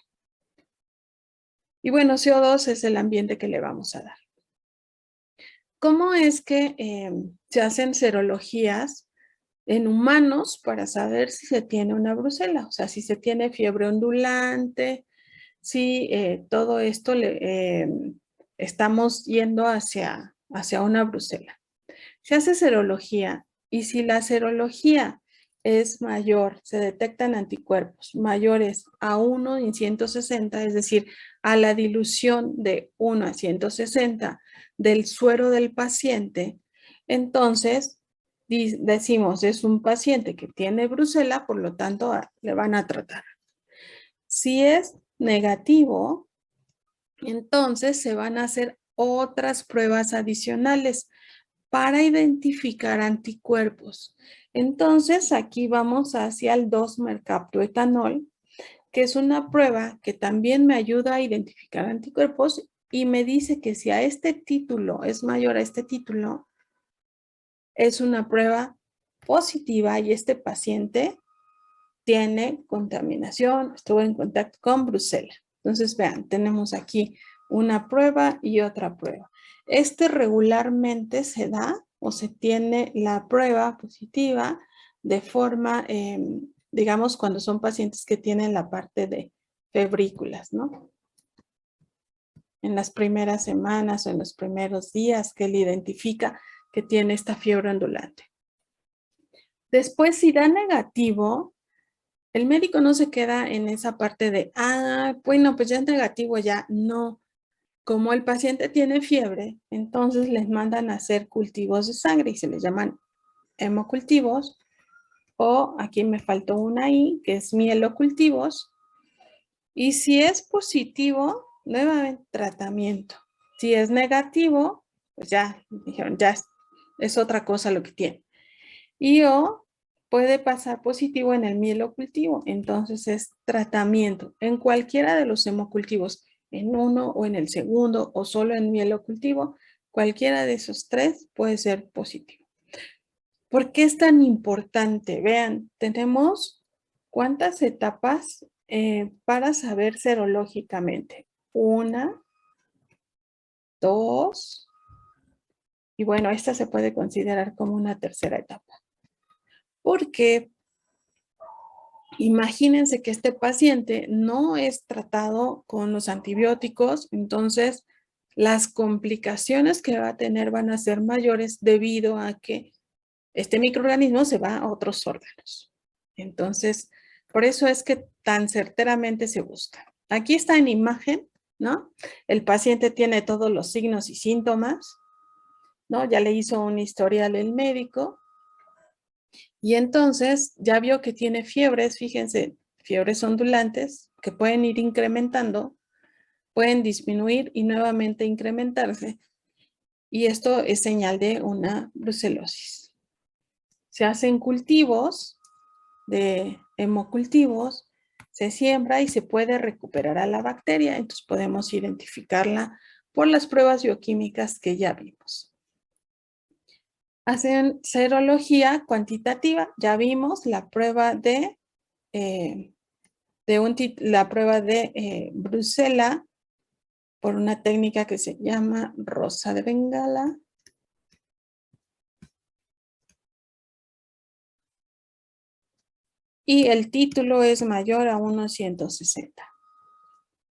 Y bueno, CO2 es el ambiente que le vamos a dar. ¿Cómo es que se hacen serologías en humanos para saber si se tiene una brucela? O sea, si se tiene fiebre ondulante, si todo esto estamos yendo hacia una brucela. Se hace serología y si la serología es mayor, se detectan anticuerpos mayores a 1 en 160, es decir, a la dilución de 1 a 160 del suero del paciente, entonces decimos es un paciente que tiene brucela, por lo tanto le van a tratar. Si es negativo, entonces se van a hacer otras pruebas adicionales para identificar anticuerpos. Entonces, aquí vamos hacia el 2-mercaptoetanol, que es una prueba que también me ayuda a identificar anticuerpos y me dice que si a este título es mayor a este título, es una prueba positiva y este paciente tiene contaminación, estuvo en contacto con brucela. Entonces, vean, tenemos aquí una prueba y otra prueba. Este regularmente se da o se tiene la prueba positiva de forma, digamos, cuando son pacientes que tienen la parte de febrículas, ¿no? En las primeras semanas o en los primeros días que él identifica que tiene esta fiebre ondulante. Después, si da negativo, el médico no se queda en esa parte de, bueno, pues ya es negativo, ya no. Como el paciente tiene fiebre, entonces les mandan a hacer cultivos de sangre y se les llaman hemocultivos, o aquí me faltó una I, que es mielocultivos. Y si es positivo, nuevamente tratamiento. Si es negativo, pues ya, dijeron, ya es otra cosa lo que tiene. Y o puede pasar positivo en el mielocultivo, entonces es tratamiento en cualquiera de los hemocultivos, en uno o en el segundo o solo en mielocultivo, cualquiera de esos 3 puede ser positivo. ¿Por qué es tan importante? Vean, tenemos cuántas etapas para saber serológicamente. 1, 2, y bueno, esta se puede considerar como una tercera etapa. Porque imagínense que este paciente no es tratado con los antibióticos, entonces las complicaciones que va a tener van a ser mayores debido a que este microorganismo se va a otros órganos. Entonces, por eso es que tan certeramente se busca. Aquí está en imagen, ¿no? El paciente tiene todos los signos y síntomas, ¿no? Ya le hizo un historial el médico. Y entonces ya vio que tiene fiebres, fíjense, fiebres ondulantes que pueden ir incrementando, pueden disminuir y nuevamente incrementarse. Y esto es señal de una brucelosis. Se hacen cultivos de hemocultivos, se siembra y se puede recuperar a la bacteria. Entonces podemos identificarla por las pruebas bioquímicas que ya vimos. Hacen serología cuantitativa. Ya vimos la prueba de Brucela por una técnica que se llama Rosa de Bengala. Y el título es mayor a 1/160.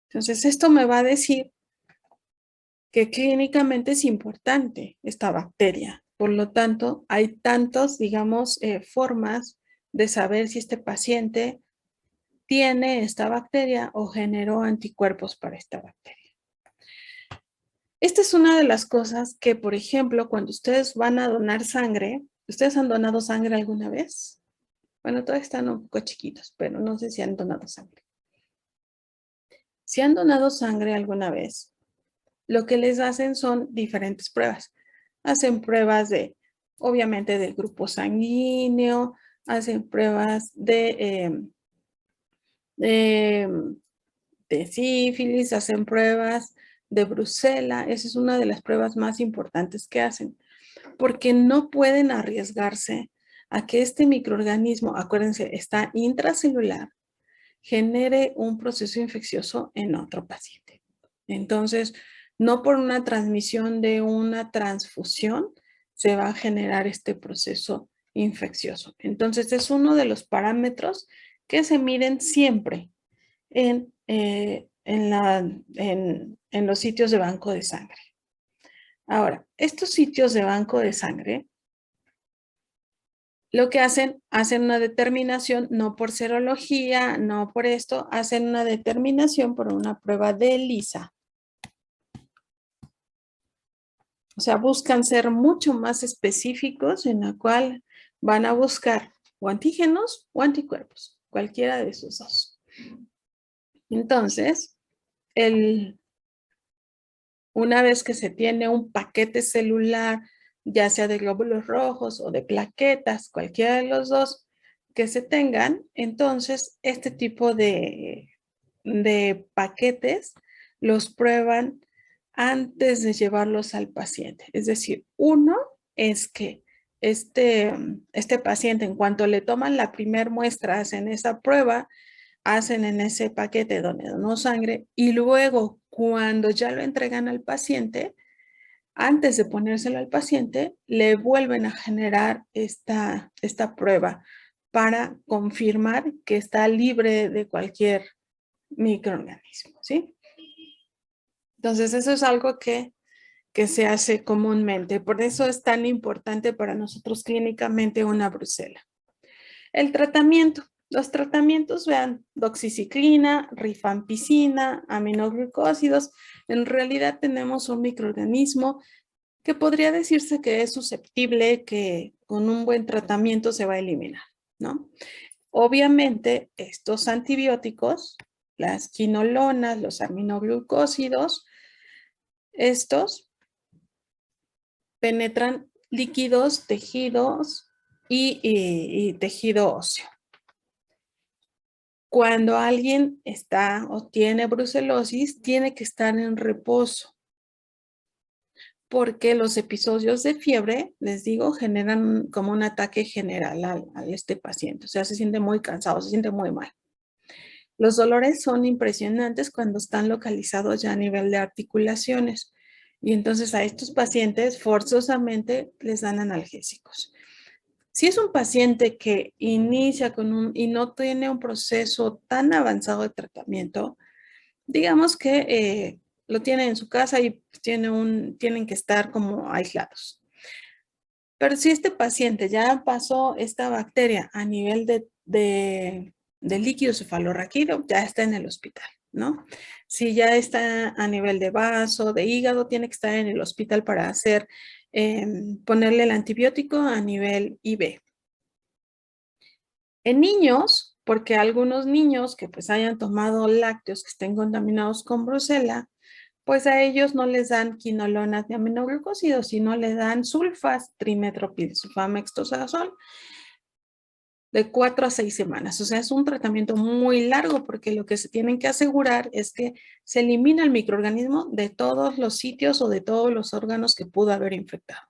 Entonces, esto me va a decir que clínicamente es importante esta bacteria. Por lo tanto, hay tantos, digamos, formas de saber si este paciente tiene esta bacteria o generó anticuerpos para esta bacteria. Esta es una de las cosas que, por ejemplo, cuando ustedes van a donar sangre, ¿ustedes han donado sangre alguna vez? Bueno, todavía están un poco chiquitos, pero no sé si han donado sangre. Si han donado sangre alguna vez, lo que les hacen son diferentes pruebas. Hacen pruebas obviamente, del grupo sanguíneo, hacen pruebas de sífilis, hacen pruebas de Brucela. Esa es una de las pruebas más importantes que hacen, porque no pueden arriesgarse a que este microorganismo, acuérdense, está intracelular, genere un proceso infeccioso en otro paciente. Entonces, no por una transmisión de una transfusión se va a generar este proceso infeccioso. Entonces, es uno de los parámetros que se miden siempre en los sitios de banco de sangre. Ahora, estos sitios de banco de sangre, lo que hacen una determinación, no por serología, no por esto, hacen una determinación por una prueba de ELISA. O sea, buscan ser mucho más específicos, en la cual van a buscar o antígenos o anticuerpos, cualquiera de esos dos. Entonces, una vez que se tiene un paquete celular, ya sea de glóbulos rojos o de plaquetas, cualquiera de los dos que se tengan, entonces este tipo de paquetes los prueban antes de llevarlos al paciente. Es decir, uno es que este paciente, en cuanto le toman la primera muestra, hacen esa prueba, hacen en ese paquete donde donó sangre y luego cuando ya lo entregan al paciente, antes de ponérselo al paciente, le vuelven a generar esta prueba para confirmar que está libre de cualquier microorganismo, ¿sí? Entonces, eso es algo que se hace comúnmente. Por eso es tan importante para nosotros clínicamente una brucela. El tratamiento. Los tratamientos, vean, doxiciclina, rifampicina, aminoglucósidos. En realidad tenemos un microorganismo que podría decirse que es susceptible, que con un buen tratamiento se va a eliminar, ¿no? Obviamente, estos antibióticos, las quinolonas, los aminoglucósidos, estos penetran líquidos, tejidos y tejido óseo. Cuando alguien está o tiene brucelosis, tiene que estar en reposo, porque los episodios de fiebre, les digo, generan como un ataque general a este paciente. O sea, se siente muy cansado, se siente muy mal. Los dolores son impresionantes cuando están localizados ya a nivel de articulaciones. Y entonces a estos pacientes forzosamente les dan analgésicos. Si es un paciente que inicia y no tiene un proceso tan avanzado de tratamiento, digamos que lo tienen en su casa y tienen que estar como aislados. Pero si este paciente ya pasó esta bacteria a nivel de líquido cefalorraquídeo, ya está en el hospital, ¿no? Si ya está a nivel de vaso, de hígado, tiene que estar en el hospital para ponerle el antibiótico a nivel IV. En niños, porque algunos niños que pues hayan tomado lácteos que estén contaminados con brucela, pues a ellos no les dan quinolonas ni aminoglucósidos, sino le dan sulfas, trimetoprim, sulfamextosazol, de 4 a 6 semanas. O sea, es un tratamiento muy largo porque lo que se tienen que asegurar es que se elimina el microorganismo de todos los sitios o de todos los órganos que pudo haber infectado.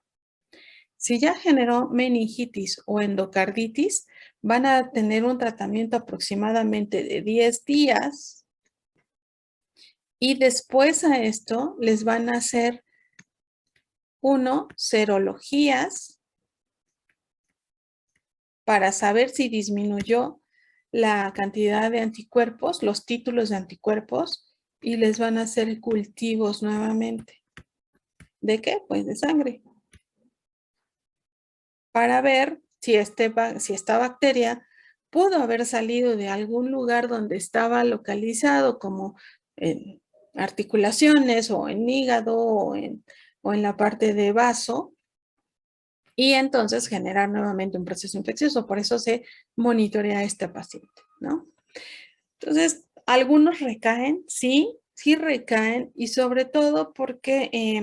Si ya generó meningitis o endocarditis, van a tener un tratamiento aproximadamente de 10 días y después a esto les van a hacer serologías para saber si disminuyó la cantidad de anticuerpos, los títulos de anticuerpos, y les van a hacer cultivos nuevamente. ¿De qué? Pues de sangre. Para ver si esta bacteria pudo haber salido de algún lugar donde estaba localizado, como en articulaciones o en hígado o en la parte de vaso, y entonces generar nuevamente un proceso infeccioso. Por eso se monitorea a este paciente, ¿no? Entonces, algunos recaen, sí recaen, y sobre todo porque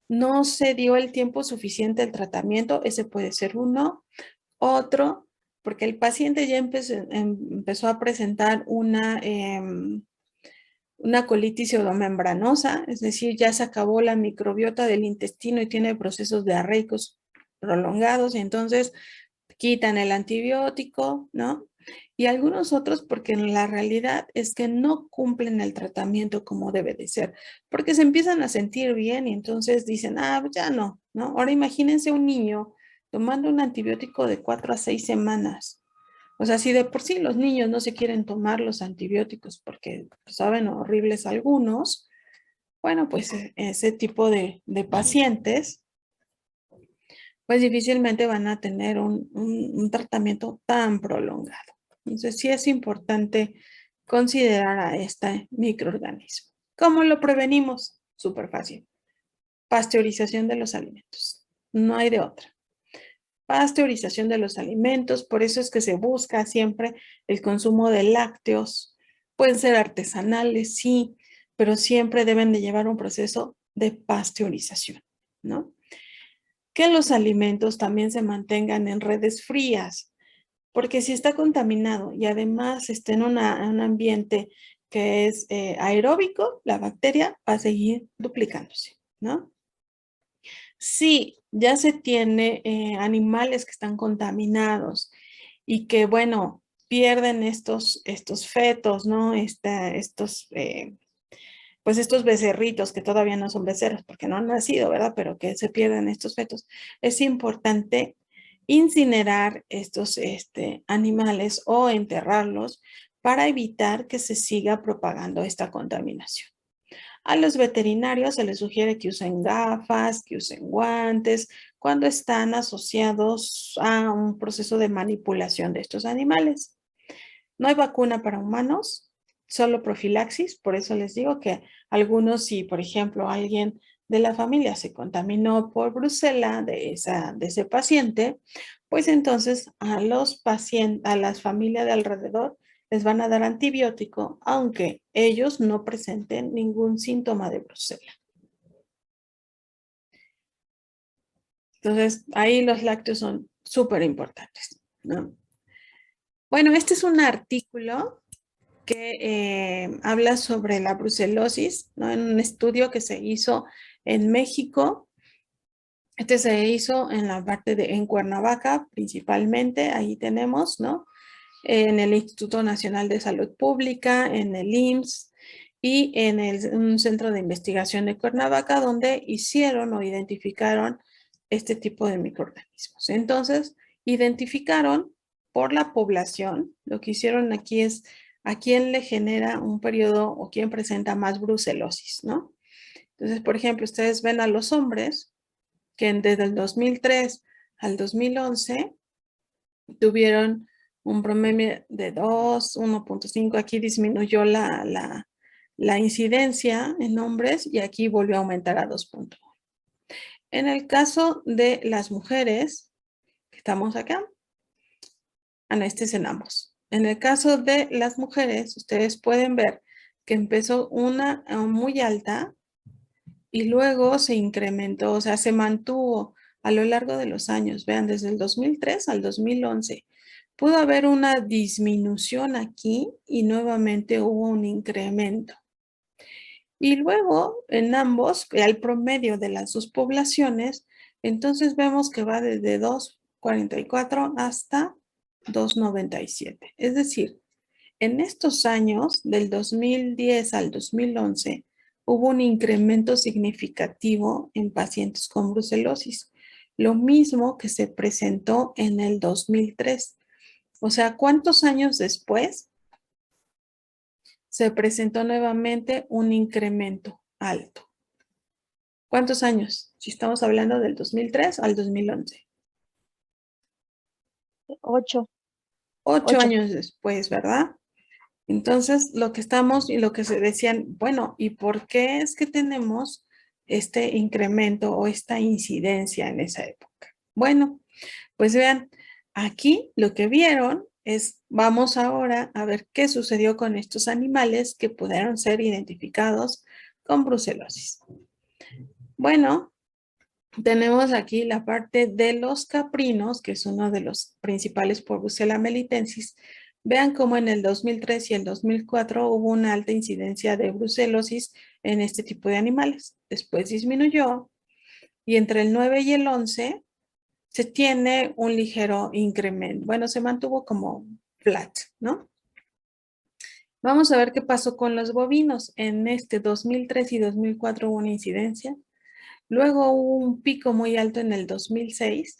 no se dio el tiempo suficiente al tratamiento. Ese puede ser uno. Otro, porque el paciente ya empezó a presentar una colitis pseudomembranosa, es decir, ya se acabó la microbiota del intestino y tiene procesos diarreicos prolongados, y entonces quitan el antibiótico, ¿no? Y algunos otros porque en la realidad es que no cumplen el tratamiento como debe de ser, porque se empiezan a sentir bien y entonces dicen, pues ya no, ¿no? Ahora imagínense un niño tomando un antibiótico de 4 a 6 semanas. O sea, si de por sí los niños no se quieren tomar los antibióticos porque saben horribles algunos, bueno, pues ese tipo de pacientes pues difícilmente van a tener un tratamiento tan prolongado. Entonces sí es importante considerar a este microorganismo. ¿Cómo lo prevenimos? Súper fácil. Pasteurización de los alimentos. No hay de otra. Pasteurización de los alimentos, por eso es que se busca siempre el consumo de lácteos. Pueden ser artesanales, sí, pero siempre deben de llevar un proceso de pasteurización, ¿no? Que los alimentos también se mantengan en redes frías, porque si está contaminado y además está en un ambiente que es aeróbico, la bacteria va a seguir duplicándose, ¿no? Si ya se tiene animales que están contaminados y que, bueno, pierden estos fetos, ¿no? Pues estos becerritos que todavía no son becerros porque no han nacido, ¿verdad? Pero que se pierden estos fetos. Es importante incinerar estos animales o enterrarlos para evitar que se siga propagando esta contaminación. A los veterinarios se les sugiere que usen gafas, que usen guantes cuando están asociados a un proceso de manipulación de estos animales. No hay vacuna para humanos, solo profilaxis. Por eso les digo que algunos, si por ejemplo alguien de la familia se contaminó por brucela de ese paciente, pues entonces a las familias de alrededor les van a dar antibiótico, aunque ellos no presenten ningún síntoma de brucela. Entonces, ahí los lácteos son súper importantes, ¿no? Bueno, este es un artículo que habla sobre la brucelosis, ¿no? En un estudio que se hizo en México. Este se hizo en la parte en Cuernavaca, principalmente, ahí tenemos, ¿no? En el Instituto Nacional de Salud Pública, en el IMSS y en un centro de investigación de Cuernavaca, donde hicieron o identificaron este tipo de microorganismos. Entonces, identificaron por la población. Lo que hicieron aquí es a quién le genera un periodo o quién presenta más brucelosis, ¿no? Entonces, por ejemplo, ustedes ven a los hombres que desde el 2003 al 2011 tuvieron un promedio de 2, 1.5. Aquí disminuyó la incidencia en hombres y aquí volvió a aumentar a 2.1. En el caso de las mujeres, que estamos acá, este es en ambos. En el caso de las mujeres, ustedes pueden ver que empezó una muy alta y luego se incrementó, o sea, se mantuvo a lo largo de los años. Vean, desde el 2003 al 2011 pudo haber una disminución aquí y nuevamente hubo un incremento. Y luego en ambos, al promedio de las dos poblaciones, entonces vemos que va desde 2,44 hasta 2,97. Es decir, en estos años, del 2010 al 2011, hubo un incremento significativo en pacientes con brucelosis, lo mismo que se presentó en el 2003. O sea, ¿cuántos años después se presentó nuevamente un incremento alto? ¿Cuántos años? Si estamos hablando del 2003 al 2011. 8. 8 8. años después, ¿verdad? Entonces, lo que estamos y lo que se decían, bueno, ¿y por qué es que tenemos este incremento o esta incidencia en esa época? Bueno, pues vean, aquí lo que vieron es, vamos ahora a ver qué sucedió con estos animales que pudieron ser identificados con brucelosis. Bueno, tenemos aquí la parte de los caprinos, que es uno de los principales por Brucella melitensis. Vean cómo en el 2003 y el 2004 hubo una alta incidencia de brucelosis en este tipo de animales. Después disminuyó y entre el 9 y el 11 se tiene un ligero incremento. Bueno, se mantuvo como flat, ¿no? Vamos a ver qué pasó con los bovinos. En este 2003 y 2004 hubo una incidencia. Luego hubo un pico muy alto en el 2006,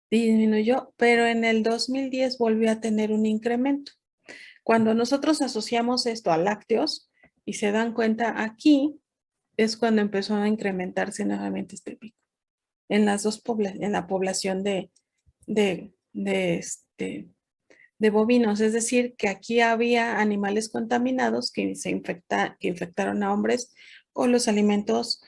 disminuyó, pero en el 2010 volvió a tener un incremento. Cuando nosotros asociamos esto a lácteos y se dan cuenta aquí, es cuando empezó a incrementarse nuevamente este pico. En las dos en la población de, de bovinos, es decir, que aquí había animales contaminados que infectaron a hombres con los alimentos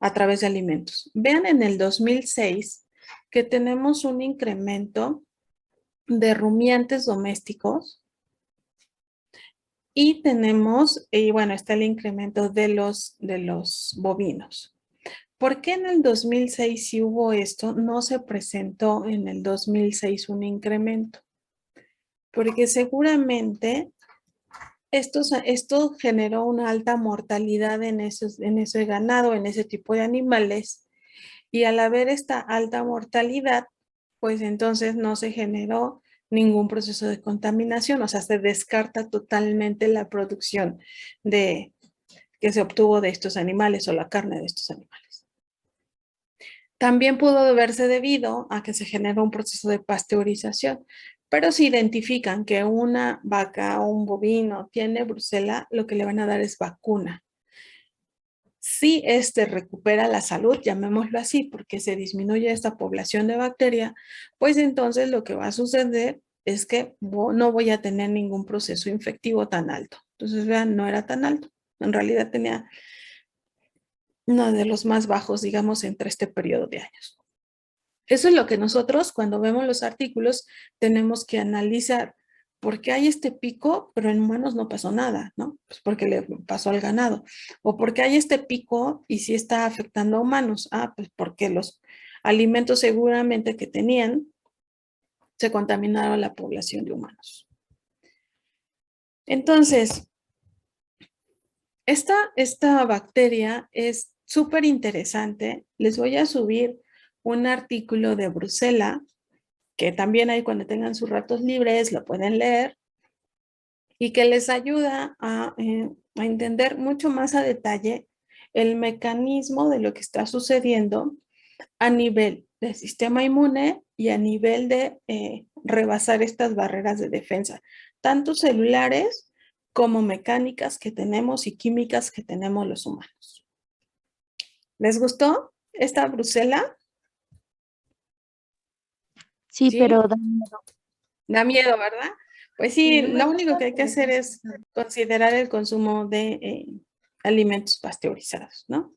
a través de alimentos. Vean en el 2006 que tenemos un incremento de rumiantes domésticos y tenemos, y bueno, está el incremento de los bovinos. ¿Por qué en el 2006 si hubo esto, no se presentó en el 2006 un incremento? Porque seguramente esto generó una alta mortalidad en ese ganado, en ese tipo de animales. Y al haber esta alta mortalidad, pues entonces no se generó ningún proceso de contaminación, o sea, se descarta totalmente la producción que se obtuvo de estos animales o la carne de estos animales. También pudo verse debido a que se generó un proceso de pasteurización, pero si identifican que una vaca o un bovino tiene brucela, lo que le van a dar es vacuna. Si este recupera la salud, llamémoslo así, porque se disminuye esta población de bacteria, pues entonces lo que va a suceder es que no voy a tener ningún proceso infectivo tan alto. Entonces, vean, no era tan alto. En realidad tenía uno de los más bajos, digamos, entre este periodo de años. Eso es lo que nosotros, cuando vemos los artículos, tenemos que analizar. ¿Por qué hay este pico, pero en humanos no pasó nada, ¿no? Pues porque le pasó al ganado. O porque hay este pico y sí está afectando a humanos. Ah, pues porque los alimentos seguramente que tenían se contaminaron la población de humanos. Entonces, esta bacteria es súper interesante. Les voy a subir un artículo de Brucella que también ahí cuando tengan sus ratos libres lo pueden leer y que les ayuda a entender mucho más a detalle el mecanismo de lo que está sucediendo a nivel del sistema inmune y a nivel de rebasar estas barreras de defensa, tanto celulares como mecánicas que tenemos y químicas que tenemos los humanos. ¿Les gustó esta Brucella? Sí, ¿Sí? pero da miedo. Da miedo, ¿verdad? Pues Sí, sí, no me lo único gusta, que hay que pero hacer es considerar el consumo de alimentos pasteurizados, ¿no?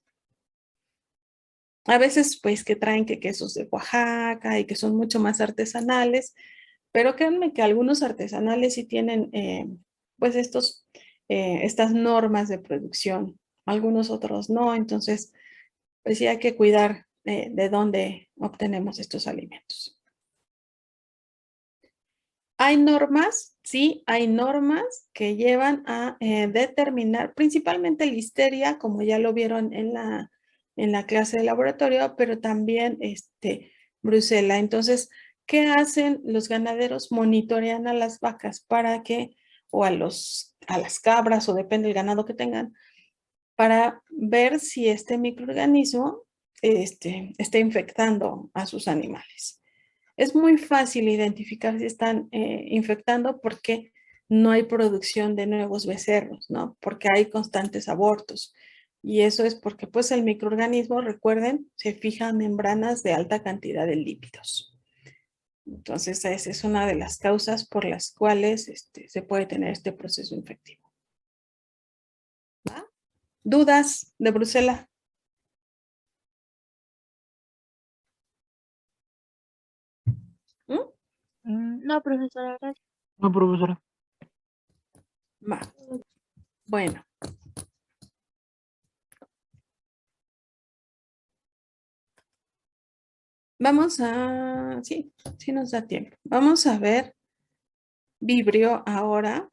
A veces, pues, que traen que quesos de Oaxaca y que son mucho más artesanales, Pero créanme que algunos artesanales sí tienen pues estas normas de producción, algunos otros no, entonces pues sí hay que cuidar de dónde obtenemos estos alimentos. Hay normas, sí, hay normas que llevan a determinar, principalmente listeria, como ya lo vieron en la clase de laboratorio, pero también Brucela. Entonces, ¿qué hacen los ganaderos? Monitorean a las vacas para que, o a las cabras, o depende del ganado que tengan, para ver si este microorganismo está infectando a sus animales. Es muy fácil identificar si están infectando porque no hay producción de nuevos becerros, ¿no? Porque hay constantes abortos. Y eso es porque pues el microorganismo, recuerden, se fija en membranas de alta cantidad de lípidos. Entonces, esa es una de las causas por las cuales se puede tener este proceso infectivo. ¿Va? ¿Dudas de Brucela? No, profesora, gracias. No, profesora. Va. Bueno. Vamos a, sí nos da tiempo. Vamos a ver Vibrio ahora.